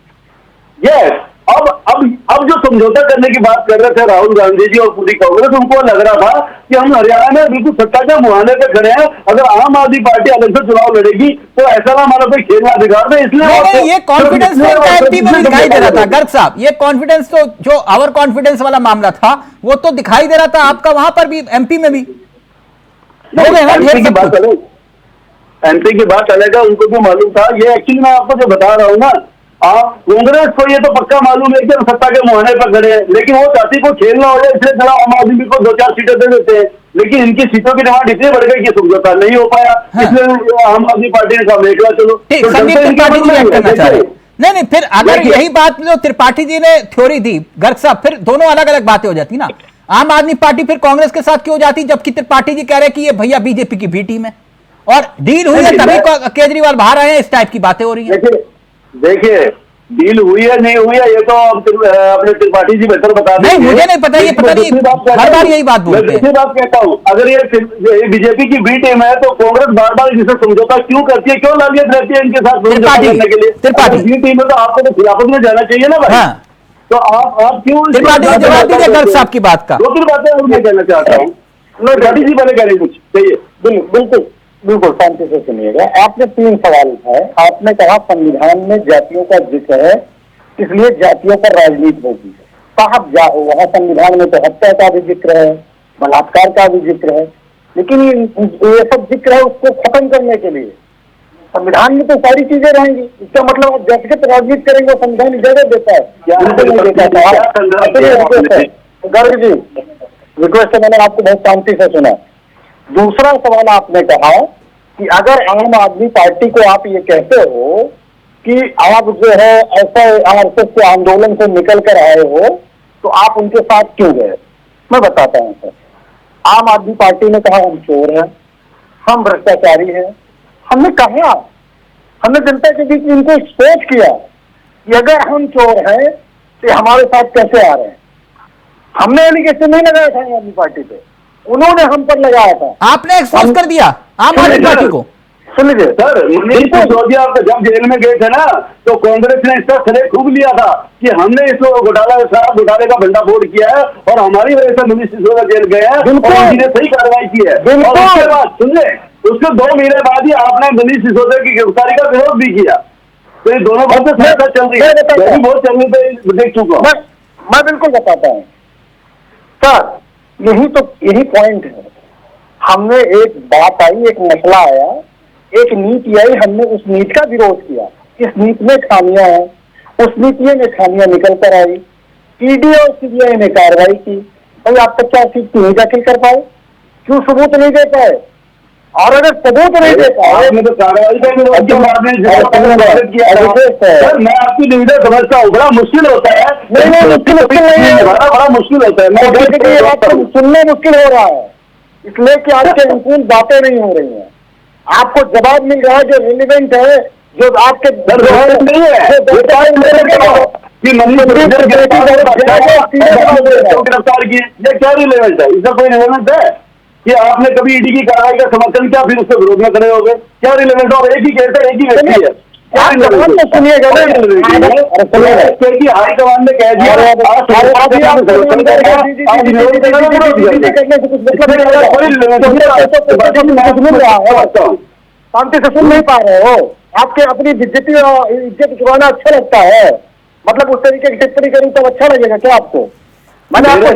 यस। अब जो समझौता करने की बात कर रहे थे राहुल गांधी जी और पूरी कांग्रेस, उनको लग रहा था कि हम हरियाणा में बिल्कुल सत्ता के मुहाने पे खड़े हैं, अगर आम आदमी पार्टी अलग से चुनाव लड़ेगी तो ऐसा ना हमारा कोई खेलना बिगाड़ दे, इसलिए ये कॉन्फिडेंस एमपी में दिखाई दे रहा था गर्ग साहब। ये कॉन्फिडेंस तो जो ओवर कॉन्फिडेंस वाला मामला था वो तो दिखाई दे रहा था आपका वहां पर भी, एमपी में भी। एमपी की बात अलग है, उनको भी मालूम था। ये एक्चुअली मैं आपको जो बता रहा हूँ ना, आप कांग्रेस को ये तो पक्का मालूम है कि हम सत्ता के मुहाने पर खड़े हैं, लेकिन वो चाहती को खेलना हो जाए इसलिए थोड़ा आम आदमी को 2-4 सीटें दे देते हैं, लेकिन इनकी सीटों की डिमांड इतनी बढ़ गई कि समझौता नहीं हो पाया। इसलिए आम आदमी पार्टी ने कहा देखला चलो। नहीं, फिर अगर यही बात जो त्रिपाठी जी ने थ्योरी दी गर्ग साहब, फिर दोनों अलग अलग बातें हो जाती ना। आम आदमी पार्टी फिर कांग्रेस के साथ क्यों जाती, जबकि त्रिपाठी जी कह रहे कि ये भैया बीजेपी की बी टीम है और डील हुई है तभी केजरीवाल बाहर आए हैं, इस टाइप की बातें हो रही है। देखिए डील हुई है नहीं हुई है ये तो अपने त्रिपाठी जी बेहतर बता दें। नहीं मुझे नहीं पता, ये पता नहीं हर बार यही बात बोलते हैं। दूसरी बात कहता हूँ, अगर ये बीजेपी की बी टीम है तो कांग्रेस बार बार इसे समझौता क्यों करती है, क्यों लालियत रहती है इनके साथ समझौता करने के लिए? त्रिपाठी बी टीम है तो आपको तो खिलाफत में जाना चाहिए ना भाई। तो आप क्यों जवाब दीजिए गर्ग साहब की बात का। 2-3 बातें मैं कहना चाहता हूँ। त्रिपाठी जी पहले कह रहे कुछ कहिए। बिल्कुल शांति से सुनिएगा। आपने 3 सवाल उठाए। आपने कहा संविधान में जातियों का जिक्र है इसलिए जातियों पर राजनीति होगी। साहब जाओ, वहाँ संविधान में तो हत्या का भी जिक्र है, बलात्कार का भी जिक्र है, लेकिन ये सब जिक्र है उसको खत्म करने के लिए, संविधान में तो सारी चीजें रहेंगी। इसका मतलब आप व्यक्तिगत राजनीति करेंगे वो संविधान इजाजत देता है, बिल्कुल नहीं देता है। गर्ग जी रिक्वेस्ट है, मैंने आपको बहुत शांति से सुना। दूसरा सवाल आपने कहा कि अगर आम आदमी पार्टी को आप ये कहते हो कि आप जो है ऐसा आरएसएस के आंदोलन से निकल कर आए हो तो आप उनके साथ क्यों गए? मैं बताता हूं सर। आम आदमी पार्टी ने कहा हम चोर हैं, हम भ्रष्टाचारी हैं। हमने कहा, हमने जनता के बीच में इनको एक्सपोज किया कि अगर हम चोर हैं तो हमारे साथ कैसे आ रहे हैं। हमने एलिगेशन नहीं लगाया था आम आदमी पार्टी पे, उन्होंने हम पर लगाया था। आपने एक्सपोज कर दिया आम आदमी पार्टी को। सुन लीजिए सर, मनीष सिसोदिया जब जेल में गए थे ना तो कांग्रेस ने इसका श्रेय खूब लिया था कि हमने इसको घोटाले का भंडाफोड़ किया है और हमारी वजह से मनीष सिसोदिया जेल गए हैं और उन्होंने सही कार्रवाई की है। और उसके बाद सुनिए, उसके 2 महीने बाद ही आपने मनीष सिसोदिया की गिरफ्तारी का विरोध भी किया। तो ये दोनों बातें साथ चल रही है, बहुत चलने पर देख चुका हूँ। मैं बिल्कुल बताता हूँ सर, यही पॉइंट है। हमने एक बात आई, एक मसला आया, एक नीति आई, हमने उस नीति का विरोध किया। इस नीति में खामियां हैं, उस नीति में खामियां निकल कर आई। ईडी और सीबीआई ने कार्रवाई की, भाई आप 50 सीट क्यों नहीं दाखिल कर पाए, क्यों सबूत नहीं दे पाए? और अगर सबूत नहीं दे पाए तो कार्रवाई का विरोध सर, मैं आपकी निवेदन समझता हूँ, बड़ा मुश्किल होता है। मुश्किल नहीं है, बड़ा मुश्किल होता है, सुनने मुश्किल हो रहा है इसलिए कि आपके अनुकूल बातें नहीं हो रही हैं। आपको जवाब मिल रहा है जो रिलेवेंट है, जो आपके नहीं है गिरफ्तार किए, ये क्या रिलेवेंट है? इसका कोई रिलेवेंट है कि आपने कभी ईडी की कार्रवाई का समर्थन किया फिर उसके विरोध में खड़े हो गए? क्या रिलेवेंट है? और एक ही कहते हैं, एक ही व्यक्ति है। सुनिएगा क्योंकि हाईकमान ने कह दिया शांति से सुन नहीं पा रहे हो। आपके अपनी बेइज्जती और इज्जत गिराना अच्छा लगता है, मतलब उस तरीके की टिप्पणी करूँ तब अच्छा लगेगा क्या आपको? मैंने आपको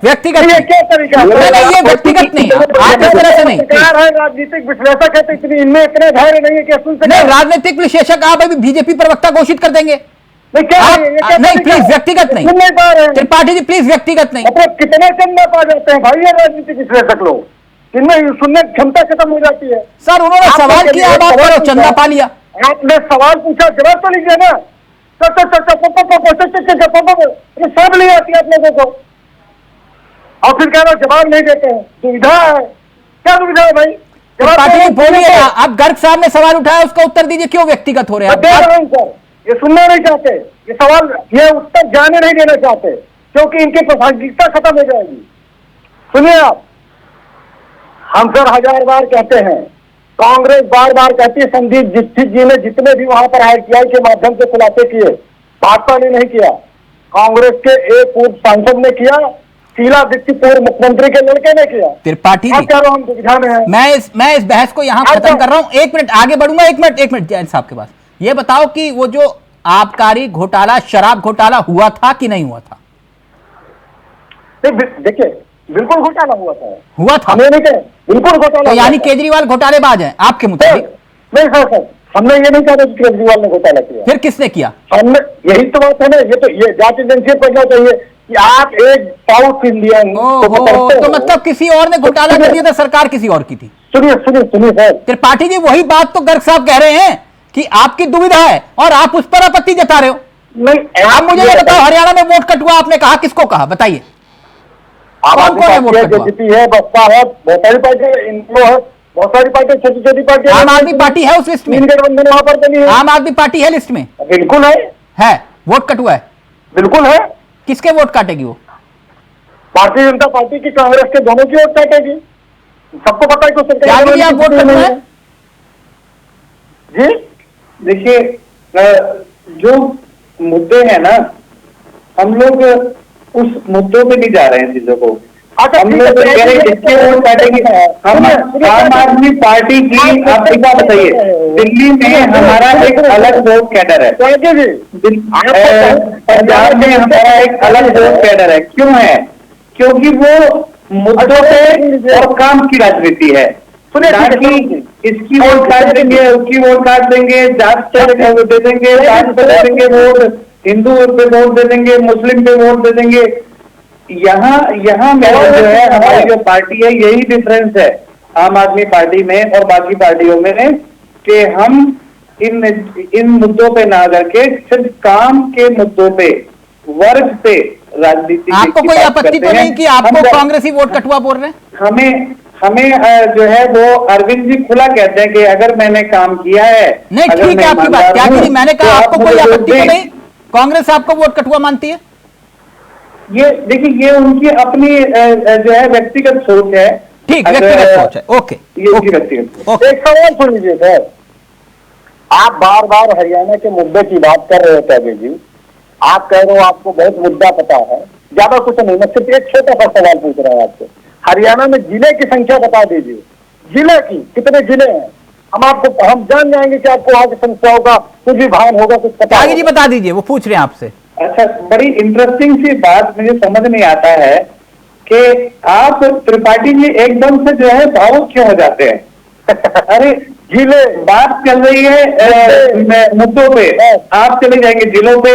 व्यक्तिगत नहीं, क्या तरीका ये व्यक्तिगत नहीं, आप इस तरह से नहीं। राजनीतिक विश्लेषक है तो इतनी इनमें इतने धैर्य नहीं है कि सुन नहीं, राजनीतिक विश्लेषक आप अभी बीजेपी प्रवक्ता घोषित कर देंगे। नहीं प्लीज व्यक्तिगत नहीं, सुन नहीं पा रहे हैं त्रिपाठी जी, प्लीज व्यक्तिगत नहीं। मतलब कितने चंदा पा जाते हैं भाई ये राजनीतिक विश्लेषक लोग, जिनमें सुनने की क्षमता खत्म हो जाती है। सर उन्होंने सवाल किया, आप करो चंदा पा लिया। आपने सवाल पूछा, जवाब तो लीजिए ना। सब नहीं आती आप लोगों को और फिर कह रहे जवाब नहीं देते हैं। दुविधा है, क्या दुविधा है भाई? त्रिपाठी बोलिए, आप गर्ग साहब ने सवाल उठाया उसका उत्तर दीजिए, क्यों व्यक्तिगत हो रहे हैं? दे रहा हूं सर, ये सुनना नहीं चाहते, ये सवाल ये उत्तर जाने नहीं देना चाहते क्योंकि इनकी प्रासंगिकता खत्म हो जाएगी। सुनिए आप, हम सर 1000 बार कहते हैं, कांग्रेस बार बार कहती है संदीप दीक्षित जी ने जितने भी वहां पर आईटीआई के माध्यम से खुलासे किए, भाजपा ने नहीं किया, कांग्रेस के एक पूर्व सांसद ने किया, शीला दीक्षित पूर्व मुख्यमंत्री के लड़के ने किया। त्रिपाठी जी, कह रहा हूं हम दुविधा में हैं। मैं इस बहस को यहां खत्म कर रहा हूं। 1 मिनट आगे बढ़ूंगा, 1 मिनट जैन साहब के पास। ये बताओ कि वो जो आबकारी घोटाला, शराब घोटाला हुआ था कि नहीं हुआ था? देखिए बिल्कुल घोटाला हुआ था, हमें नहीं कहे बिल्कुल घोटाला। तो यानी केजरीवाल घोटालेबाज है आपके मुताबिक? नहीं सर, हमने ये नहीं कहा कि केजरीवाल ने घोटाला किया। फिर किसने किया? हमने, यही तो बात है ना, ये जांच एजेंसी पढ़ना चाहिए कि आप एक साउथ इंडियन तो मतलब किसी और ने घोटाला कर दिया था, सरकार किसी और की थी। सुनिए सर त्रिपाठी जी, वही बात तो गर्ग साहब कह रहे हैं कि आपकी दुविधा है और आप उस पर आपत्ति जता रहे हो। नहीं, आप मुझे ये बताओ, हरियाणा में वोट कटुआ आपने कहा, किसको कहा बताइए? कौन है वोट कटुआ? जेजेपी है, बसपा है, बहुत सारी पार्टी है, बहुत सारी पार्टी, छोटी छोटी पार्टी। आम आदमी पार्टी है उस लिस्ट में? गठबंधन वहां पर बनी है। आम आदमी पार्टी है लिस्ट में? बिल्कुल है। वोट कटुआ है? बिल्कुल है। किसके वोट काटेगी वो? भारतीय जनता पार्टी की, कांग्रेस के, दोनों की वोट काटेगी। सबको पता है कि क्या वोट कटुआ है जी? देखिए, जो मुद्दे हैं ना, हम लोग उस मुद्दों पे नहीं जा रहे हैं चीजों को। हम लोग कह रहे हैं किसके वोट काटेंगे। हम आम आदमी पार्टी की, आप एक बात बताइए, दिल्ली में हमारा एक अलग वोट कैडर है, पंजाब में हमारा एक अलग वोट कैडर है। क्यों है? क्योंकि वो मुद्दों पे और काम की राजनीति है। सुनिए, इसकी वोट काट देंगे, उसकी वोट काट देंगे, जात पे दे देंगे, जात पे दे देंगे वोट, हिंदू पे वोट दे देंगे, मुस्लिम पे वोट दे देंगे। यहाँ मेरा जो है, हमारी जो पार्टी है, यही डिफरेंस है आम आदमी पार्टी में और बाकी पार्टियों में, कि हम इन मुद्दों पे ना करके सिर्फ काम के मुद्दों पे, वर्ग पे राजनीति। आपको कोई आपत्ति तो नहीं कि आपको कांग्रेसी वोट कटुआ बोल रहे हैं? हमें जो है वो अरविंद जी खुला कहते हैं कि अगर मैंने काम किया है। नहीं, ठीक है आपकी बात, क्या की मैंने कहा आपको कोई आपत्ति तो नहीं, कांग्रेस आपको वोट कटुआ मानती है? ये देखिए, ये उनकी अपनी जो है व्यक्तिगत सोच है। ठीक, व्यक्तिगत सोच है, ओके, ये उनकी व्यक्तिगत। एक सवाल सुन लीजिए सर, आप बार बार हरियाणा के मुद्दे की बात कर रहे हो त्यागी जी, आप कह रहे हो आपको बहुत मुद्दा पता है, ज्यादा कुछ नहीं, मैं सिर्फ एक छोटा सा सवाल पूछ रहा हूँ आपसे। हरियाणा में जिले की संख्या बता दीजिए, जिले की कितने जिले हैं? हम जान जाएंगे कि आपको वहां की संख्याओं का कुछ भी भान होगा, कुछ पता आगे जी बता दीजिए, वो पूछ रहे हैं आपसे। अच्छा, बड़ी इंटरेस्टिंग सी बात मुझे समझ नहीं आता है कि आप त्रिपाठी जी एकदम से जो है भावुक क्यों हो जाते हैं? अरे जिले बात चल रही है मुद्दों पे, आप चले जाएंगे जिलों पे,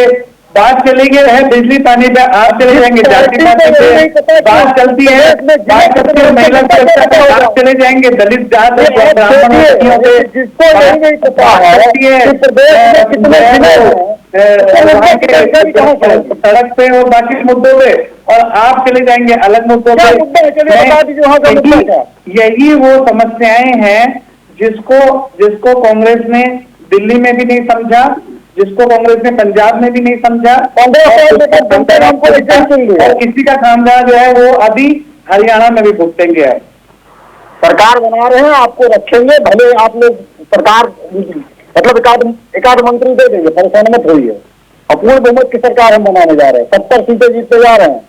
बात चली गई है बिजली पानी पे, आप चले जाएंगे जाति पाति पे, बात चलती है महिला सुरक्षा पे, आप चले जाएंगे दलित जात सड़क पे और बाकी मुद्दों पे, और आप चले जाएंगे अलग मुद्दों पे। यही वो समस्याएं हैं जिसको कांग्रेस ने दिल्ली में भी नहीं समझा, जिसको कांग्रेस ने पंजाब में भी नहीं समझा, और किसी का खामगाह जो है वो अभी हरियाणा में भी भुगतेंगे। सरकार बना रहे हैं, आपको रखेंगे, भले आप लोग सरकार मतलब एकाध मंत्री दे देंगे, परेशान मत होइए। अपूर्ण बहुमत की सरकार हम बनाने जा रहे हैं, 70 सीटें जीतते जा रहे हैं,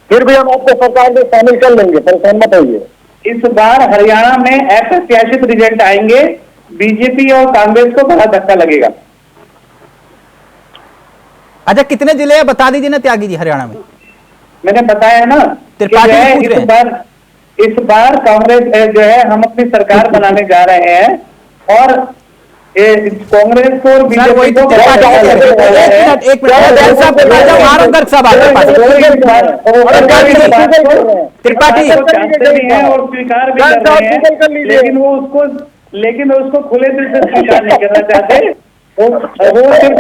फिर भी हम आपको सरकार में शामिल कर लेंगे, परेशान मत होइए। इस बार हरियाणा में अप्रत्याशित रिजल्ट आएंगे, बीजेपी और कांग्रेस को बड़ा धक्का लगेगा। अच्छा, कितने जिले हैं बता दीजिए ना त्यागी जी हरियाणा में? मैंने बताया ना, इस बार कांग्रेस जो है, हम अपनी सरकार बनाने जा रहे हैं, और कांग्रेस को और बीजेपी को त्रिपाठी है और स्वीकार भी कर रहे हैं, लेकिन वो उसको खुले दिल से स्वीकार नहीं करना चाहते, वो सिर्फ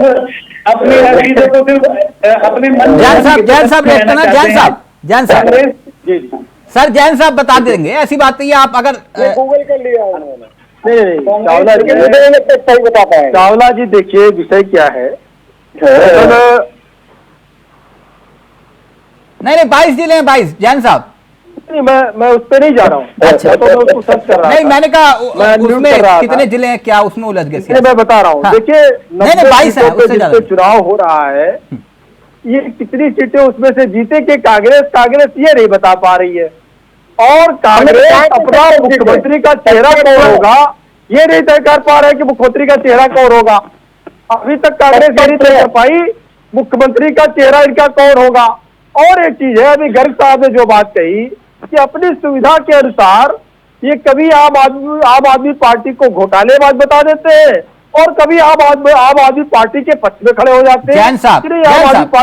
अपनी चीजों को सिर्फ अपने मन। जैन साहब सर, जैन साहब बता देंगे, ऐसी बात नहीं है, आप अगर गूगल कर लिया उन्होंने। चावला जी सही बता पाए। चावला जी देखिए विषय क्या है, नहीं 22 जिले हैं, 22 जैन साहब। नहीं, मैं उस पर नहीं जा रहा हूँ। अच्छा, तो मैं उसको सर्च कर रहा नहीं, मैंने कहा उसमें कितने जिले हैं, क्या उसमें उलझ गए? मैं बता रहा हूँ। हाँ। देखिए, 22 है, उससे ज्यादा चुनाव हो रहा है, ये कितनी सीटें उसमें से जीते कि कांग्रेस ये नहीं बता पा रही है, और कांग्रेस अपना मुख्यमंत्री का चेहरा कौन होगा ये नहीं तय कर पा रहे कि मुख्यमंत्री का चेहरा कौन होगा। अभी तक कांग्रेस ये नहीं तय कर पाई मुख्यमंत्री का चेहरा इनका कौन होगा। और एक चीज है, अभी गर्ग साहब ने जो बात कही कि अपनी सुविधा के अनुसार ये कभी आम आदमी पार्टी को घोटालेबाज बता देते हैं, और कभी आम आदमी पार्टी के पक्ष में खड़े हो जाते हैं। जैन साहब,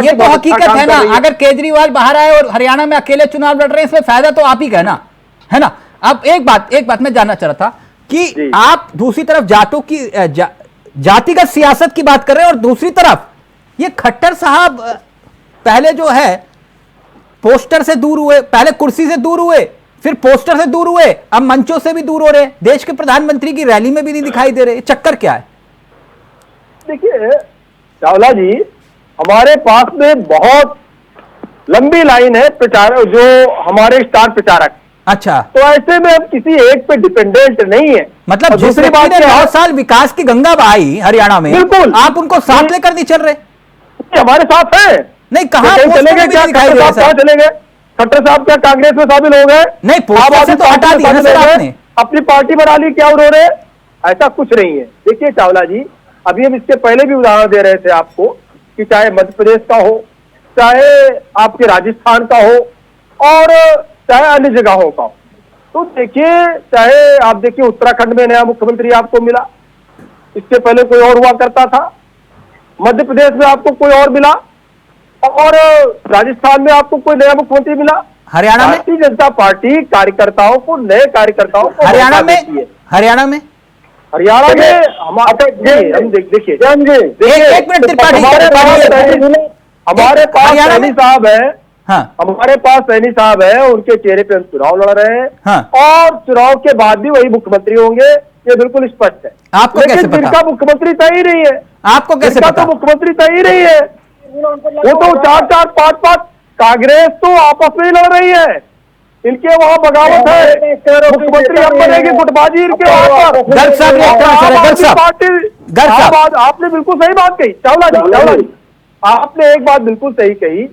ये तो हकीकत है ना, अगर केजरीवाल बाहर आए और हरियाणा में अकेले चुनाव लड़ रहे हैं, इसमें फायदा तो आप ही का है ना। अब एक बात मैं जानना चाह रहा था कि आप दूसरी तरफ जातिगत सियासत की बात कर रहे हैं, और दूसरी तरफ ये खट्टर साहब पहले जो है पोस्टर से दूर हुए, पहले कुर्सी से दूर हुए, फिर पोस्टर से दूर हुए, अब मंचों से भी दूर हो रहे हैं, देश के प्रधानमंत्री की रैली में भी नहीं दिखाई दे रहे। चक्कर क्या है? देखिए चावला जी, हमारे पास में बहुत लंबी लाइन है प्रचारक, जो हमारे स्टार प्रचारक। अच्छा, तो ऐसे में अब किसी एक पे डिपेंडेंट नहीं है। मतलब दूसरी बात है, 9 साल विकास की गंगा बहाई हरियाणा में, बिल्कुल, आप उनको साथ लेकर नहीं चल रहे। हमारे साथ है नहीं, कहां चले गए? क्या चले गए? खट्टर साहब क्या कांग्रेस में शामिल हो गए? नहीं, पोस्टर से तो हटा दिया सर आपने, अपनी पार्टी बना ली क्या उन्होंने? ऐसा कुछ नहीं है। देखिए चावला जी, अभी हम इसके पहले भी उदाहरण दे रहे थे आपको कि चाहे मध्य प्रदेश का हो, चाहे आपके राजस्थान का हो, और चाहे अन्य जगहों का हो, तो देखिए, चाहे आप देखिए उत्तराखंड में नया मुख्यमंत्री आपको मिला, इससे पहले कोई और हुआ करता था, मध्य प्रदेश में आपको कोई और मिला, और राजस्थान में आपको कोई नया मुख्यमंत्री मिला। हरियाणा में भारतीय जनता पार्टी कार्यकर्ताओं को, नए कार्यकर्ताओं को हरियाणा में हरियाणा में हम देखिए एक मिनट त्रिपाठी, हमारे पास सैनी साहब है, हाँ हमारे पास सैनी साहब है, उनके चेहरे पे हम चुनाव लड़ रहे हैं, हाँ। और चुनाव के बाद भी वही मुख्यमंत्री होंगे, ये बिल्कुल स्पष्ट है। आपको कैसे पता? जिनका मुख्यमंत्री तय ही नहीं है, आपको कैसे पता? पता? तो मुख्यमंत्री तय ही नहीं है, वो तो 4-4, 5-5 कांग्रेस तो आपस में ही लड़ रही है, इनके वहाँ बगावत है, मुख्यमंत्री अब बनेगी गुटबाजी इनके वहाँ पर। गर्ग साहब, आपने बिल्कुल सही बात कही चावला जी, आपने एक बात बिल्कुल सही कही,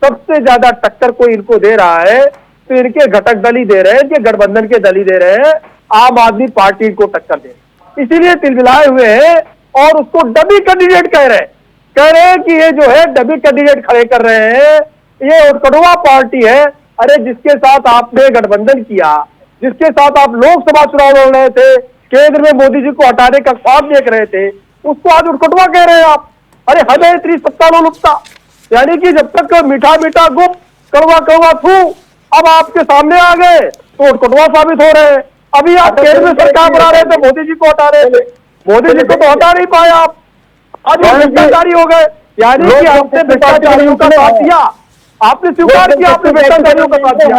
सबसे ज्यादा टक्कर कोई इनको दे रहा है तो इनके घटक दल ही दे रहे हैं, इनके गठबंधन के दल ही दे रहे हैं, आम आदमी पार्टी को टक्कर दे, इसीलिए तिलमिलाए हुए हैं और उसको डमी कैंडिडेट कह रहे हैं कि ये जो है डमी कैंडिडेट खड़े कर रहे हैं, ये कड़वा पार्टी है। अरे जिसके साथ आपने गठबंधन किया, जिसके साथ आप लोकसभा चुनाव लड़ रहे थे, केंद्र में मोदी जी को हटाने का ख्वाब देख रहे थे, उसको आज उठकटवा कह रहे हैं आप। अरे हमें इतनी सत्ता लोलुपता, यानी कि जब तक मीठा मीठा गुप कड़वा कड़वा थू, अब आपके सामने आ गए तो उठकटवा साबित हो रहे हैं। अभी आप केंद्र में सरकार बना रहे थे, मोदी जी को हटा रहे थे, मोदी जी को तो हटा नहीं पाए आप, आज वो भ्रष्टाचारी हो गए, यानी कि आपने भ्रष्टाचारियों का साथ दिया, आपने स्वीकार किया, आपने भ्रष्टाचारियों का साथ दिया,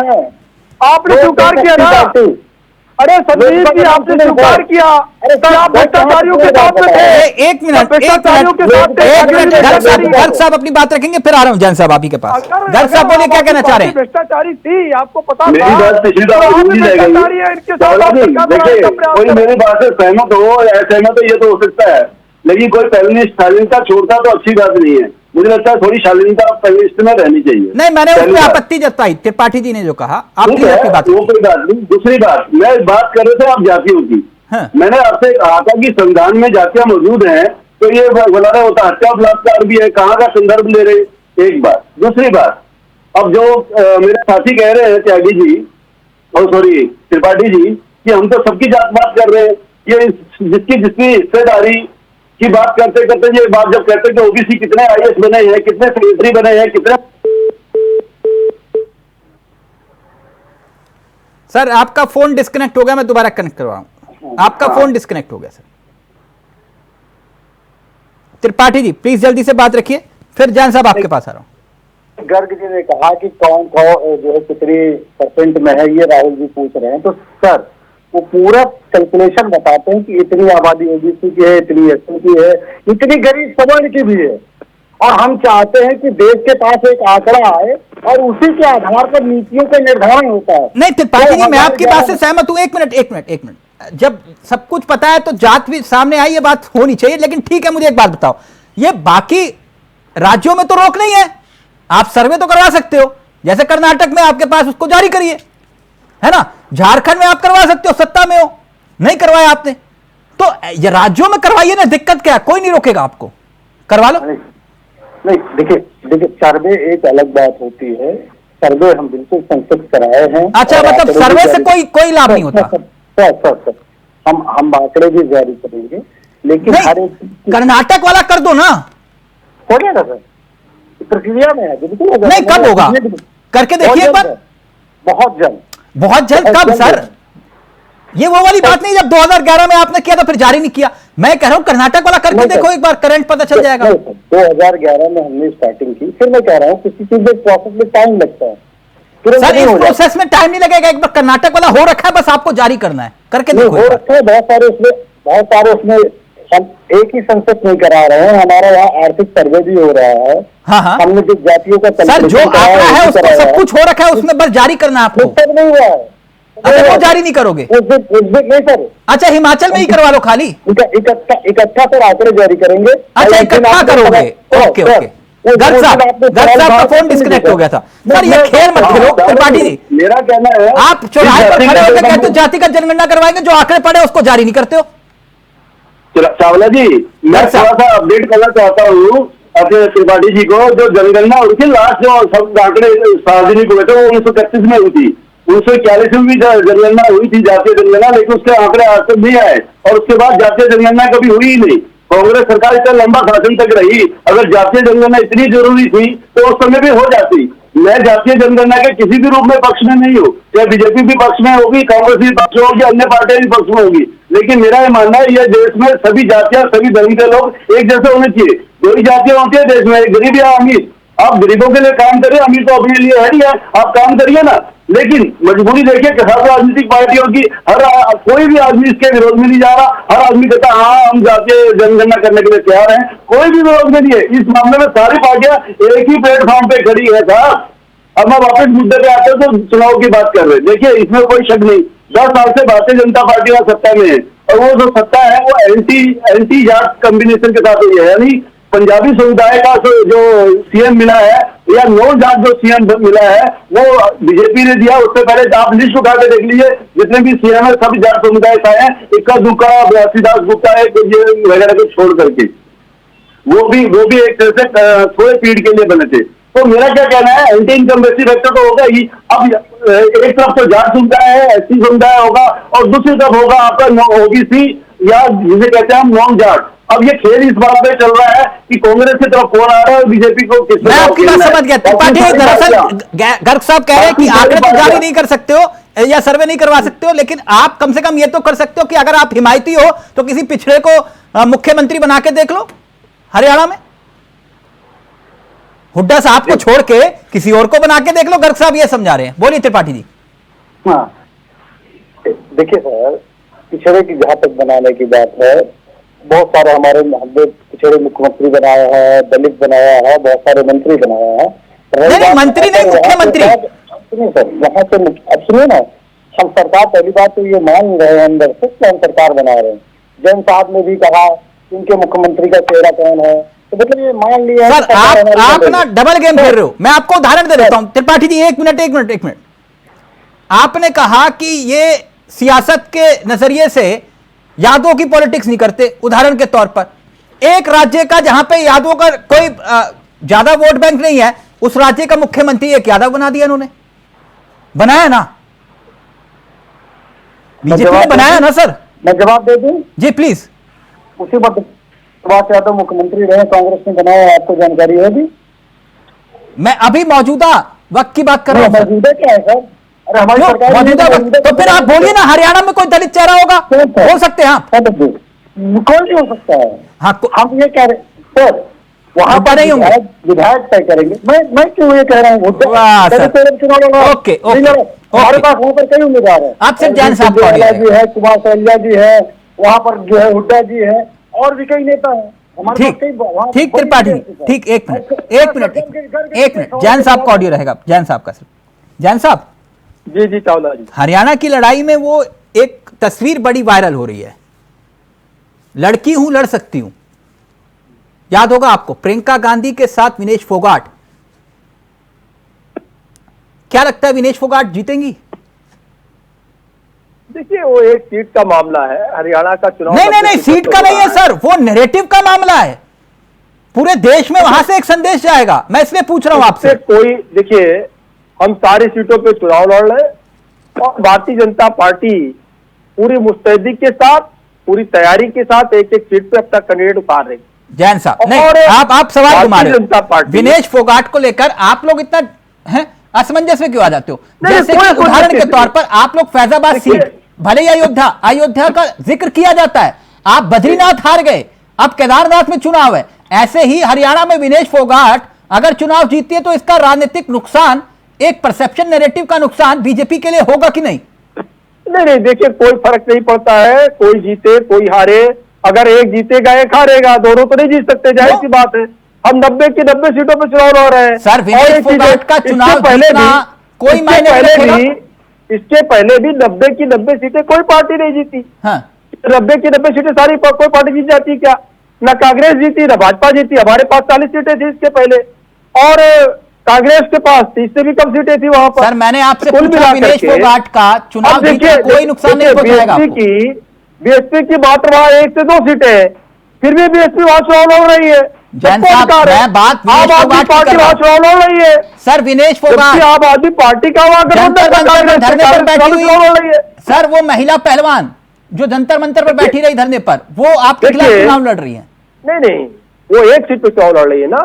आपने स्वीकार किया ना। अरे संदीप जी, आपने स्वीकार किया, आप भ्रष्टाचारियों के साथ में थे। एक मिनट गर्ग साहब अपनी बात रखेंगे, फिर आ रहा हूँ जैन साहब आप ही के पास। गर्ग साहब बोलिए, क्या कहना चाह रहे हैं? भ्रष्टाचारी थी, आपको पता मेरी बात पिछली बार देखिए, कोई मेरी बात से सहमत हो या असहमत हो ये तो हो सकता है, लेकिन कोई शालीनता छोड़ता तो अच्छी बात नहीं है। मुझे लगता है थोड़ी शालीनता लिस्ट में रहनी चाहिए। नहीं, मैंने उसमें आपत्ति जताई, त्रिपाठी जी ने जो कहा, आप बात वो कोई बात नहीं। दूसरी बात, मैं बात कर रहे थे आप जातियों की, हाँ। मैंने आपसे कहा था कि संविधान में जातियां मौजूद हैं, तो ये बोला रहा होता हत्या बलात्कार भी है, कहाँ का संदर्भ ले रहे, एक बात। दूसरी बात, अब जो मेरे साथी कह रहे हैं त्यागी जी और सॉरी त्रिपाठी जी, कि हम तो सबकी जात बात कर रहे हैं, ये जिसकी जितनी हिस्सेदारी की बात करते करते ये बात जब कहते हैं कि ओबीसी कितने आईएएस बने हैं, कितने सेक्रेटरी बने हैं, कितने। सर आपका फोन डिस्कनेक्ट हो गया, मैं दोबारा कनेक्ट करवाऊं। आपका फोन डिस्कनेक्ट हो गया सर। त्रिपाठी जी प्लीज जल्दी से बात रखिए, फिर जैन साहब आपके पास आ रहा हूं। गर्ग जी ने कहा कि कौन जो है कितनी % में है, ये राहुल जी पूछ रहे हैं, तो सर वो पूरा कैलकुलेशन बताते हैं कि इतनी आबादी ओबीसी की है, इतनी एससी की है, इतनी गरीब सवर्ण की भी है, और हम चाहते हैं कि देश के पास एक आंकड़ा आए और उसी के आधार पर नीतियों का निर्धारण होता है। नहीं त्रिपाठी जी, मैं आपकी बात से सहमत हूं। एक मिनट, जब सब कुछ पता है तो जात भी सामने आई, ये बात होनी चाहिए, लेकिन ठीक है, मुझे एक बात बताओ, ये बाकी राज्यों में तो रोक नहीं है, आप सर्वे तो करवा सकते हो, जैसे कर्नाटक में आपके पास, उसको जारी करिए, है ना। झारखंड में आप करवा सकते हो, सत्ता में हो, नहीं करवाया आपने, तो ये राज्यों में करवाइए ना, दिक्कत क्या है, कोई नहीं रोकेगा आपको, करवा लो। नहीं देखिए सर्वे एक अलग बात होती है, सर्वे हम बिल्कुल संसद कराए हैं। अच्छा, मतलब सर्वे से कोई लाभ नहीं होता? सर हम आंकड़े भी जारी करेंगे, लेकिन हर एक कर्नाटक वाला कर दो ना, हो गया ना सर, प्रक्रिया में है, बिल्कुल होगा। नहीं, कब होगा, करके देखिए एक बार। बहुत जल्द कब सर? ये वो वाली बात नहीं जब 2011 में आपने किया तो फिर जारी नहीं किया। मैं कह रहा हूं कर्नाटक वाला करके देखो एक बार, करंट पता चल जाएगा। 2011 में हमने स्टार्टिंग की, फिर मैं कह रहा हूं किसी चीज में प्रोसेस में टाइम लगता है सर, इस प्रोसेस में टाइम नहीं लगेगा, एक बार कर्नाटक वाला हो रखा है, बस आपको जारी करना है, करके देखो। हो रखा है, बहुत सारे उसमें हम एक ही संसद नहीं करा रहे हैं, हमारा यहाँ आर्थिक सर्वे भी हो रहा है। हाँ। हमने जो जातियों का सर जो आंकड़ा है उसको सब कुछ हो रखा है, उसमें बस जारी करना है आपको। सब नहीं हुआ है, अच्छा वो जारी नहीं करोगे? उस दिन नहीं सर। अच्छा हिमाचल में ही करवा लो खाली, इकट्ठा पर आंकड़े जारी करेंगे। अच्छा इकट्ठा करोगे, ओके। गर्ग साहब का फोन डिस्कनेक्ट हो गया था सर, ये खेल मत खेलो त्रिपाठी जी। मेरा कहना है आप चौराहे पर खड़े होकर कहते हो जातिगत जनगणना करवाएंगे, जो आंकड़े पड़े उसको जारी नहीं करते हो। चावला जी, मैं थोड़ा सा अपडेट करना चाहता हूँ अपने त्रिपाठी जी को। जो जनगणना उनकी लास्ट जो सब आंकड़े सार्वजनिक हुए थे वो 1931 में हुई थी, 1941 में भी जनगणना हुई थी, जातीय जनगणना, लेकिन उसके आंकड़े आज तक नहीं आए और उसके बाद जातीय जनगणना कभी हुई ही नहीं। कांग्रेस सरकार इतना लंबा शासन तक रही, अगर जातीय जनगणना इतनी जरूरी थी तो उस समय भी हो जाती। मैं जातीय जनगणना के किसी भी रूप में पक्ष में नहीं हूँ, चाहे बीजेपी भी पक्ष में होगी, कांग्रेस भी पक्ष में होगी, अन्य पार्टियां भी पक्ष में होगी, लेकिन मेरा ये मानना है ये देश में सभी जातियां, सभी धर्म के लोग एक जैसे होने चाहिए। दो ही जातियां होती है देश में, गरीब या अमीर। आप गरीबों के लिए काम करिए, अमीर तो अपने लिए है नहीं है, आप काम करिए ना। लेकिन मजबूरी देखिए कि हर राजनीतिक पार्टियों की, कोई भी आदमी इसके विरोध में नहीं जा रहा। हर आदमी कहता है हाँ हम जातीय जनगणना करने के लिए तैयार हैं, कोई भी विरोध में नहीं है। इस मामले में सारी पार्टियां एक ही प्लेटफॉर्म पे खड़ी है साहब। अब मैं वापस मुद्दे पे आते हैं तो चुनाव की बात कर रहे हैं। देखिए इसमें कोई शक नहीं, 10 साल से भारतीय जनता पार्टी का सत्ता में है और वो जो सत्ता है वो एंटी जाट कॉम्बिनेशन के साथ हुई है, यानी पंजाबी समुदाय का जो सीएम मिला है या नॉन जाट जो सीएम मिला है वो बीजेपी ने दिया। उससे पहले आप लिस्ट उठा के देख लीजिए, जितने भी सीएम है सब जाट समुदाय का है, इक्का दुक्का बयासीदास गुप्ता है वगैरह को छोड़ करके, वो भी एक तरह से थोड़े पीढ़ के लिए बने थे। तो मेरा क्या कहना है, एंटी इनकम्बेंसी फैक्टर तो होगा ही। अब एक तरफ तो जाट समुदाय है, एससी समुदाय होगा और दूसरी तरफ होगा आपका ओबीसी या जिसे कहते हैं हम नॉन जाट। अब ये खेल इस बात पे चल रहा है कि कांग्रेस की तरफ कौन आ रहा है और बीजेपी को किस। मैं आपकी बात समझ गया। त्रिपाठी दरअसल गर्ग साहब कह रहे हैं कि आंकड़े तो जारी नहीं कर सकते हो या सर्वे नहीं करवा सकते हो, लेकिन आप कम से कम ये तो कर सकते हो कि अगर आप हिमायती हो तो किसी पिछड़े को मुख्यमंत्री बना के देख लो हरियाणा में। हुड्डा साहब को छोड़ के किसी और को बना के देख लो, गर्ग साहब ये समझा रहे हैं। बोलिए त्रिपाठी जी। हाँ देखिए सर, पिछड़े की जहां तक बनाने की बात है, बहुत सारे हमारे पिछड़े मुख्यमंत्री बनाया है, दलित बनाया है, बहुत सारे मंत्री बनाया है। नहीं मंत्री नहीं, मुख्यमंत्री। सुनिए सर, वहां से अब सुनिए ना, हम सरकार पहली बात तो ये मान रहे हैं अंदर से कि हम सरकार बना रहे हैं। जैन साहब ने भी कहा इनके मुख्यमंत्री का चेहरा कौन है, तो मतलब ये मान लिया सर आप ना डबल गेम खेल रहे हो। मैं आपको उदाहरण दे देता हूं त्रिपाठी जी, एक मिनट। आपने कहा कि ये सियासत के नजरिए से यादवों की पॉलिटिक्स नहीं करते। उदाहरण के तौर पर एक राज्य का जहां पे यादवों का कोई ज्यादा वोट बैंक नहीं है, उस राज्य का मुख्यमंत्री एक यादव बना दिया इन्होंने। बनाया ना, बीजेपी ने बनाया ना सर। मैं जवाब दे दूं जी प्लीज। उसी वक्त सुभाष यादव मुख्यमंत्री रहे, कांग्रेस ने बनाया, आपको जानकारी होगी। मैं अभी मौजूदा वक्त की बात कर रहा हूं। मौजूदा क्या है सर? अरे हमारी सरकार मौजूदा वक्त, तो फिर आप बोलिए ना हरियाणा में कोई दलित चेहरा होगा, बोल सकते हैं आप। कोई भी हो सकता है। हाँ हम ये कह रहे सर, वहां पर नहीं होंगे, विधायक तय करेंगे। मैं क्यों ये कह रहा हूँ, ओके हमारे पास वहाँ पर कई उम्मीदवार है। आप सिर्फ जैन साहब जी है, कुमार सैलजा जी है, वहाँ पर जो है हुड्डा जी है और भी कई नेता है। ठीक त्रिपाठी जी, ठीक। एक मिनट जैन साहब का ऑडियो रहेगा, जैन साहब का। सिर्फ जैन साहब। जी चावला जी। हरियाणा की लड़ाई में वो एक तस्वीर बड़ी वायरल हो रही है, लड़की हूं लड़ सकती हूं। याद होगा आपको, प्रियंका गांधी के साथ विनेश फोगाट। क्या लगता है विनेश फोगाट जीतेंगी? देखिए वो एक सीट का मामला है, हरियाणा का चुनाव। नहीं सीट का नहीं है सर, वो नैरेटिव का मामला है। पूरे देश में वहां से एक संदेश जाएगा। मैं इसलिए पूछ रहा हूं आपसे। कोई देखिए, हम सारी सीटों पे चुनाव लड़ रहे हैं और भारतीय जनता पार्टी पूरी मुस्तैदी के साथ, पूरी तैयारी के साथ एक सीट पे अपना कैंडिडेट उतार रही। जैन साहब नहीं, आप सवाल घुमा रहे हो। विनेश फोगाट को लेकर आप लोग इतना हैं असमंजस में क्यों आ जाते हो? जैसे कि उदाहरण के तौर पर आप लोग फैजाबाद सीट, भले ही अयोध्या का जिक्र किया जाता है, आप बद्रीनाथ हार गए, अब केदारनाथ में चुनाव है। ऐसे ही हरियाणा में विनेश फोगाट अगर चुनाव जीतती है तो इसका राजनीतिक नुकसान, एक परसेप्शन नैरेटिव का नुकसान बीजेपी के लिए होगा कि नहीं? नहीं देखिए, कोई फर्क नहीं पड़ता है, कोई जीते कोई हारे। अगर एक जीतेगा एक हारेगा, दोनों तो नहीं जीत सकते, जाहिर सी बात है। हम 90 की 90 सीटों पर चुनाव लड़ रहे हैं सर। विनेश फोगाट का चुनाव पहले भी कोई मायने नहीं, इसके पहले भी 90 की 90 सीटें कोई पार्टी नहीं जीती। हाँ। 90 की 90 सीटें सारी कोई पार्टी जीत जाती क्या? ना कांग्रेस जीती ना भाजपा जीती। हमारे पास 40 सीटें थी इसके पहले और कांग्रेस के पास 30 से भी कम सीटें थी वहां पर। सर मैंने आपसे पूछा विनेश फोगाट का चुनाव जीतने कोई नुकसान नहीं पहुंचाएगा। बीएसपी की मात्र वहां 1 से 2 सीटें है, फिर भी बीएसपी वहां चुनाव लड़ रही है। जैन साहब, मैं बात आम आदमी पार्टी वहां चुनाव लड़ रही है सर। विनेश फोगाट आम आदमी पार्टी का वहां जंतर मंतर पर धरने पर बैठी हुई है। सर, वो महिला पहलवान जो जंतर मंतर पर बैठी रही धरने पर, वो आपके खिलाफ चुनाव लड़ रही है। नहीं, वो एक सीट पे चुनाव लड़ रही है ना,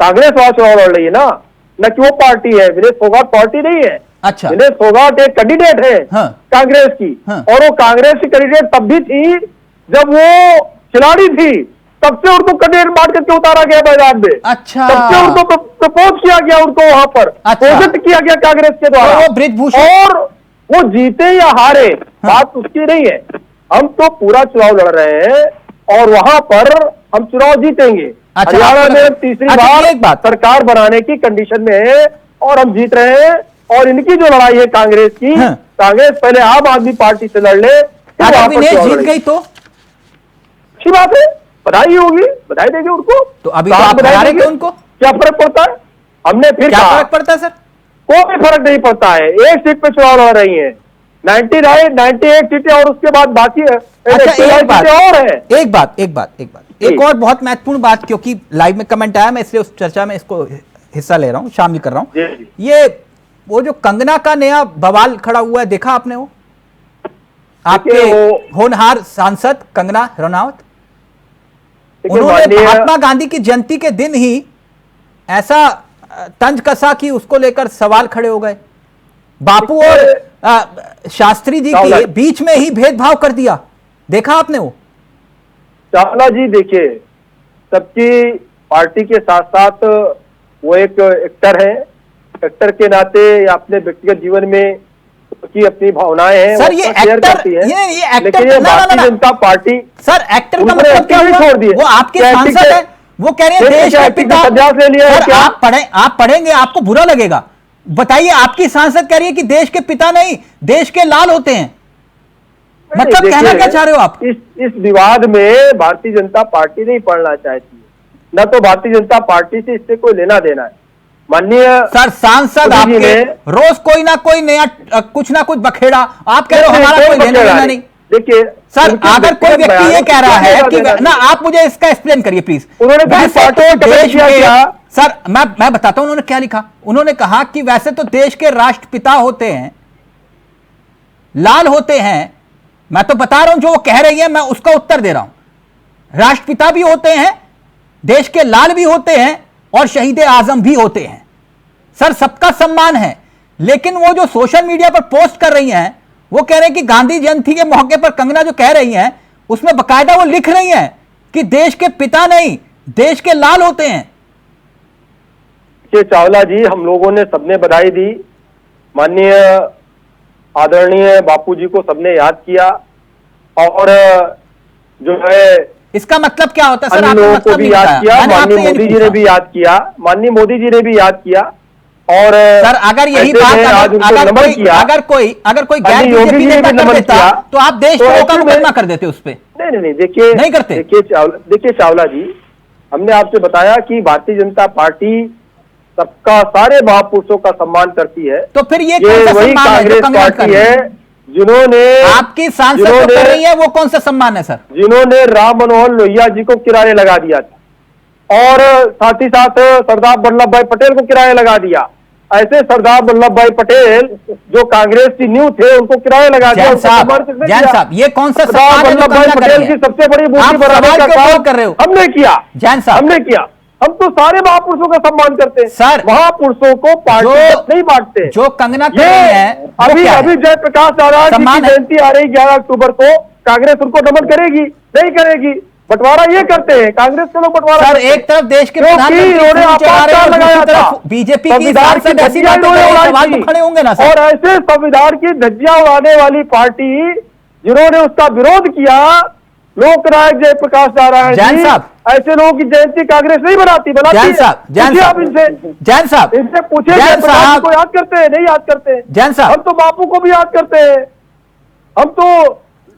कांग्रेस वहां चुनाव लड़ रही है ना, न कि वो पार्टी है। विनेश फोगाट पार्टी नहीं है। अच्छा, विनेश फोगाट एक कैंडिडेट है हाँ। कांग्रेस की, हाँ। और वो कांग्रेस की कैंडिडेट तब भी थी जब वो खिलाड़ी थी, तब से उनको कैंडिडेट बांट करके उतारा गया मैदान में। अच्छा, तब से उनको प्रपोज किया गया, उनको वहां पर प्रोजेक्ट किया गया कांग्रेस के द्वारा। वो बृजभूषण, और वो जीते या हारे बात उसकी नहीं है। हम तो पूरा चुनाव लड़ रहे हैं और वहां पर हम चुनाव जीतेंगे। हरियाणा में तीसरी बार सरकार बनाने की कंडीशन में है और हम जीत रहे हैं। और इनकी जो लड़ाई है कांग्रेस की, कांग्रेस पहले आम आदमी पार्टी से लड़ ले, अगर विनेश जीत गई तो अच्छी बात है, बधाई होगी, बधाई देंगे उनको। तो अभी तो आप बता रहे थे उनको, क्या फर्क पड़ता है? हमने फिर क्या फर्क पड़ता है सर? कोई फर्क नहीं पड़ता है। एक सीट पे चुनाव लड़ रही है, 98 सीटें और उसके बाद बाकी अच्छा, एक बात और है। एक और बहुत महत्वपूर्ण बात, क्योंकि लाइव में कमेंट आया, मैं इसलिए उस चर्चा में इसको हिस्सा ले रहा हूं, शामिल कर रहा हूं। ये वो जो कंगना का नया बवाल खड़ा हुआ है, देखा आपने? वो आपके होनहार सांसद कंगना रनौत, उन्होंने महात्मा गांधी की जयंती के दिन ही ऐसा तंज कसा कि उसको लेकर सवाल खड़े हो गए। बापू और शास्त्री जी के बीच में ही भेदभाव कर दिया, देखा आपने? वो चावला जी, देखिए, सबकी पार्टी के साथ साथ वो एक एक्टर है। एक्टर के नाते या अपने व्यक्तिगत जीवन में उसकी अपनी भावनाएं हैं सर। ये एक्टर, ये एक्टर, लेकिन Bharatiya Janata party sir, actor का मतलब क्या हुआ? छोड़ दिए। वो आपके सांसद है, वो कह रहे हैं देश के पिता। ले लिया है क्या? आप पढ़ेंगे, आपको बुरा लगेगा। बताइए, आपकी सांसद कह रही है कि देश के पिता नहीं, देश के लाल होते हैं। मतलब कहना क्या चाह रहे हो आप? इस विवाद में भारतीय जनता पार्टी नहीं पढ़ना चाहती है, न तो भारतीय जनता पार्टी से इससे कोई लेना देना है। माननीय सर, सांसद आपके रोज कोई ना कोई नया कुछ ना कुछ बखेड़ा, आप कह रहे हो हमारा कोई लेना देना नहीं। देखिए सर, अगर कोई व्यक्ति ये कह रहा है कि ना, आप मुझे इसका एक्सप्लेन करिए प्लीज। उन्होंने सर, मैं बताता हूं उन्होंने क्या लिखा। उन्होंने कहा कि वैसे तो देश के राष्ट्रपिता होते हैं, लाल होते हैं। मैं तो बता रहा हूं जो वो कह रही है, मैं उसका उत्तर दे रहा हूं। राष्ट्रपिता भी होते हैं, देश के लाल भी होते हैं और शहीद आजम भी होते हैं। सर, सबका सम्मान है। लेकिन वो जो सोशल मीडिया पर पोस्ट कर रही हैं, वो कह रहे हैं कि गांधी जयंती के मौके पर कंगना जो कह रही हैं, उसमें बकायदा वो लिख रही हैं कि देश के पिता नहीं, देश के लाल होते हैं। चावला जी, हम लोगों ने सबने बधाई दी। माननीय आदरणीय बापू जी को सबने याद किया और जो है इसका मतलब क्या होता है सर? अन्य लोगों को भी याद किया, माननीय मोदी जी ने भी याद किया, माननीय मोदी जी ने भी याद किया। और सर, अगर यही बात अगर कोई गैर बीजेपी नेता कर देता तो आप देश का मुकदमा कर देते उस पर? नहीं, देखिए नहीं करते। देखिए चावला जी, हमने आपसे बताया कि भारतीय जनता पार्टी सबका, सारे महापुरुषों का सम्मान करती है। तो फिर ये वही कांग्रेस पार्टी है जिन्होंने, आपकी सांसद जो कर रही है, वो कौन सा सम्मान है सर? जिन्होंने राम मनोहर लोहिया जी को किराए लगा दिया था और साथ ही साथ सरदार वल्लभ भाई पटेल को किराए लगा दिया। ऐसे सरदार वल्लभ भाई पटेल जो कांग्रेस की नींव थे, उनको किराए लगा दिया। जैन साहब, ये कौन सा सरदार वल्लभ भाई पटेल की सबसे बड़ी मूर्ति बनाने का काम कर रहे हो? हमने किया। जैन साहब, हमने किया। हम तो सारे महापुरुषों का सम्मान करते हैं सर। महापुरुषों को पार्टी नहीं बांटते। जो कंगना कर रही है, अभी जयप्रकाश नारायण जी की जयंती आ रही 11 अक्टूबर को, कांग्रेस उनको नमन करेगी? नहीं करेगी। बंटवारा ये करते हैं, कांग्रेस के लोग बंटवारा। सर, एक तरफ देश के प्रधानमंत्री लगाया था, बीजेपी की सांसद ऐसी बातें सवाल तो खड़े होंगे ना सर। और ऐसे संविधान की धज्जियां उड़ाने वाली पार्टी जिन्होंने उसका विरोध किया, लोकनायक जयप्रकाश नारायण जी, ऐसे लोगों की जयंती कांग्रेस नहीं बनाती। जैन साहब, आप इनसे पूछे, जयप्रकाश को याद करते हैं? नहीं याद करते। जैन साहब, हम तो बापू को भी याद करते हैं, हम तो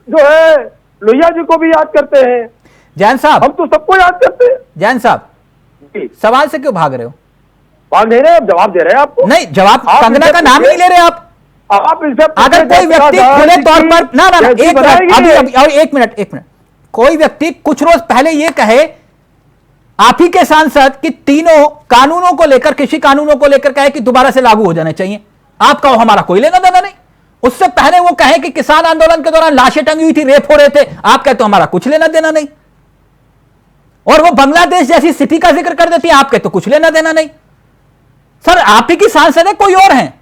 जो है लोहिया जी को भी याद करते हैं। जैन साहब, हम तो सबको याद करते हैं। जैन साहब, सवाल से क्यों भाग रहे हो? भाग नहीं रहे, जवाब दे रहे हैं आपको। नहीं, जवाब कंगना का नाम नहीं ले रहे आप। अगर कोई व्यक्ति खुले तौर पर ना एक मिनट, कोई व्यक्ति कुछ रोज पहले ये कहे आप ही के सांसद कि तीनों कानूनों को लेकर, कृषि कानूनों को लेकर कहे कि दोबारा से लागू हो जाने चाहिए। आप कहो हमारा कोई लेना देना नहीं। उससे पहले वो कहे कि किसान आंदोलन के दौरान लाशें टंगी हुई थी, रेप हो रहे थे, आप कहते हो हमारा कुछ लेना देना नहीं। और वो बांग्लादेश जैसी स्थिति का जिक्र कर देती है, आप कहते हो कुछ लेना देना नहीं। सर आप ही की सांसद है, कोई और हैं?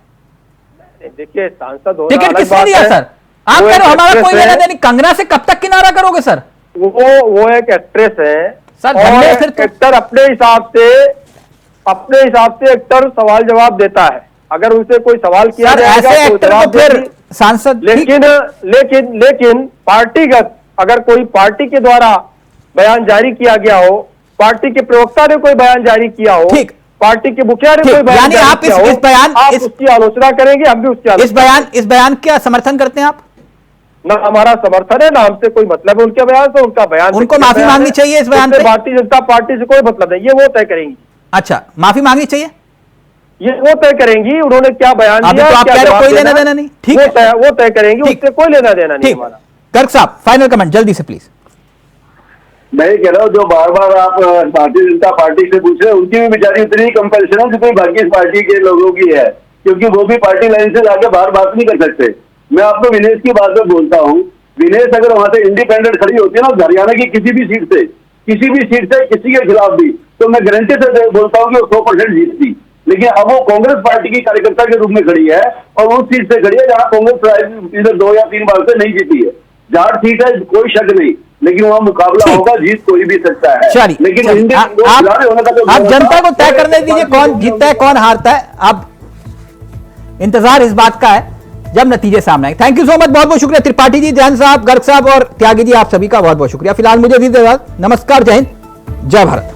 देखिए सांसद होना टिकट अलग किसने बात दिया है। सर? आप वो कह रहे हो एक हमारा एक्ट्रेस कोई लेना है। देना। कंगना से कब तक किनारा करोगे सर? वो एक एक्ट्रेस है सर, और धन्य फिर तो- एक्टर अपने हिसाब से एक्टर सवाल जवाब देता है। अगर उनसे कोई सवाल किया सर जाएगा ऐसे तो एक्टर जवाब को फिर देगी। सांसद लेकिन पार्टीगत अगर कोई पार्टी के द्वारा बयान जारी किया गया हो, पार्टी के प्रवक्ता ने कोई बयान जारी किया हो, ठीक। पार्टी के मुखिया ने ठीक, कोई बयान यानी जारी आप किया इस हो, बयान- आप इस- उसकी आलोचना करेंगे, हम भी उसकी आलोचना इस बयान का समर्थन करते हैं आप? ना हमारा समर्थन है, ना हमसे कोई मतलब है उनके बयान से, उनका बयान से उनको क्या माफी बयान मांगनी है, चाहिए इस बयान उससे पे? भारतीय जनता पार्टी से कोई मतलब नहीं, ये वो तय करेंगी। अच्छा, माफी मांगनी चाहिए? ये वो तय करेंगी उन्होंने क्या बयान अभी दिया, तो आप क्या कह रहे हो जवाब कोई लेना देना, देना नहीं। ठीक है, वो तय करेंगी, ठीक। उससे कोई लेना देना नहीं ठीक। हमारा। गर्ग साहब फाइनल कमेंट जल्दी से प्लीज। मैं ये कह रहा हूँ जो बार बार आप भारतीय जनता पार्टी से पूछ रहे हैं, उनकी भी बेचारी उतनी कंपल्सन है जितनी बाकी इस पार्टी के लोगों की है, क्योंकि वो भी पार्टी लाइन से जाके बाहर बात नहीं कर सकते। मैं आपको विनेश की बात में बोलता हूँ, विनेश अगर वहां से इंडिपेंडेंट खड़ी होती है ना हरियाणा की किसी भी सीट से किसी के खिलाफ भी, तो मैं गारंटी से बोलता हूँ कि वो 100% जीतती। लेकिन अब वो कांग्रेस पार्टी की कार्यकर्ता के रूप में खड़ी है और उस सीट से खड़ी है जहां कांग्रेस इधर 2 या 3 बार से नहीं जीती है। जाट सीट है, कोई शक नहीं, लेकिन वहां मुकाबला ठीक। होगा, जीत कोई भी सकता है। चलिए, लेकिन चलिए, इंडियन आप होने का जो आप जनता को तय करने दीजिए कौन जीतता है कौन हारता है। अब इंतजार इस बात का है जब नतीजे सामने आए। थैंक यू सो मच, बहुत बहुत शुक्रिया त्रिपाठी जी, जैन साहब, गर्ग साहब और त्यागी जी, आप सभी का बहुत बहुत शुक्रिया। फिलहाल मुझे दीजिए इजाजत। नमस्कार, जय हिंद, जय भारत।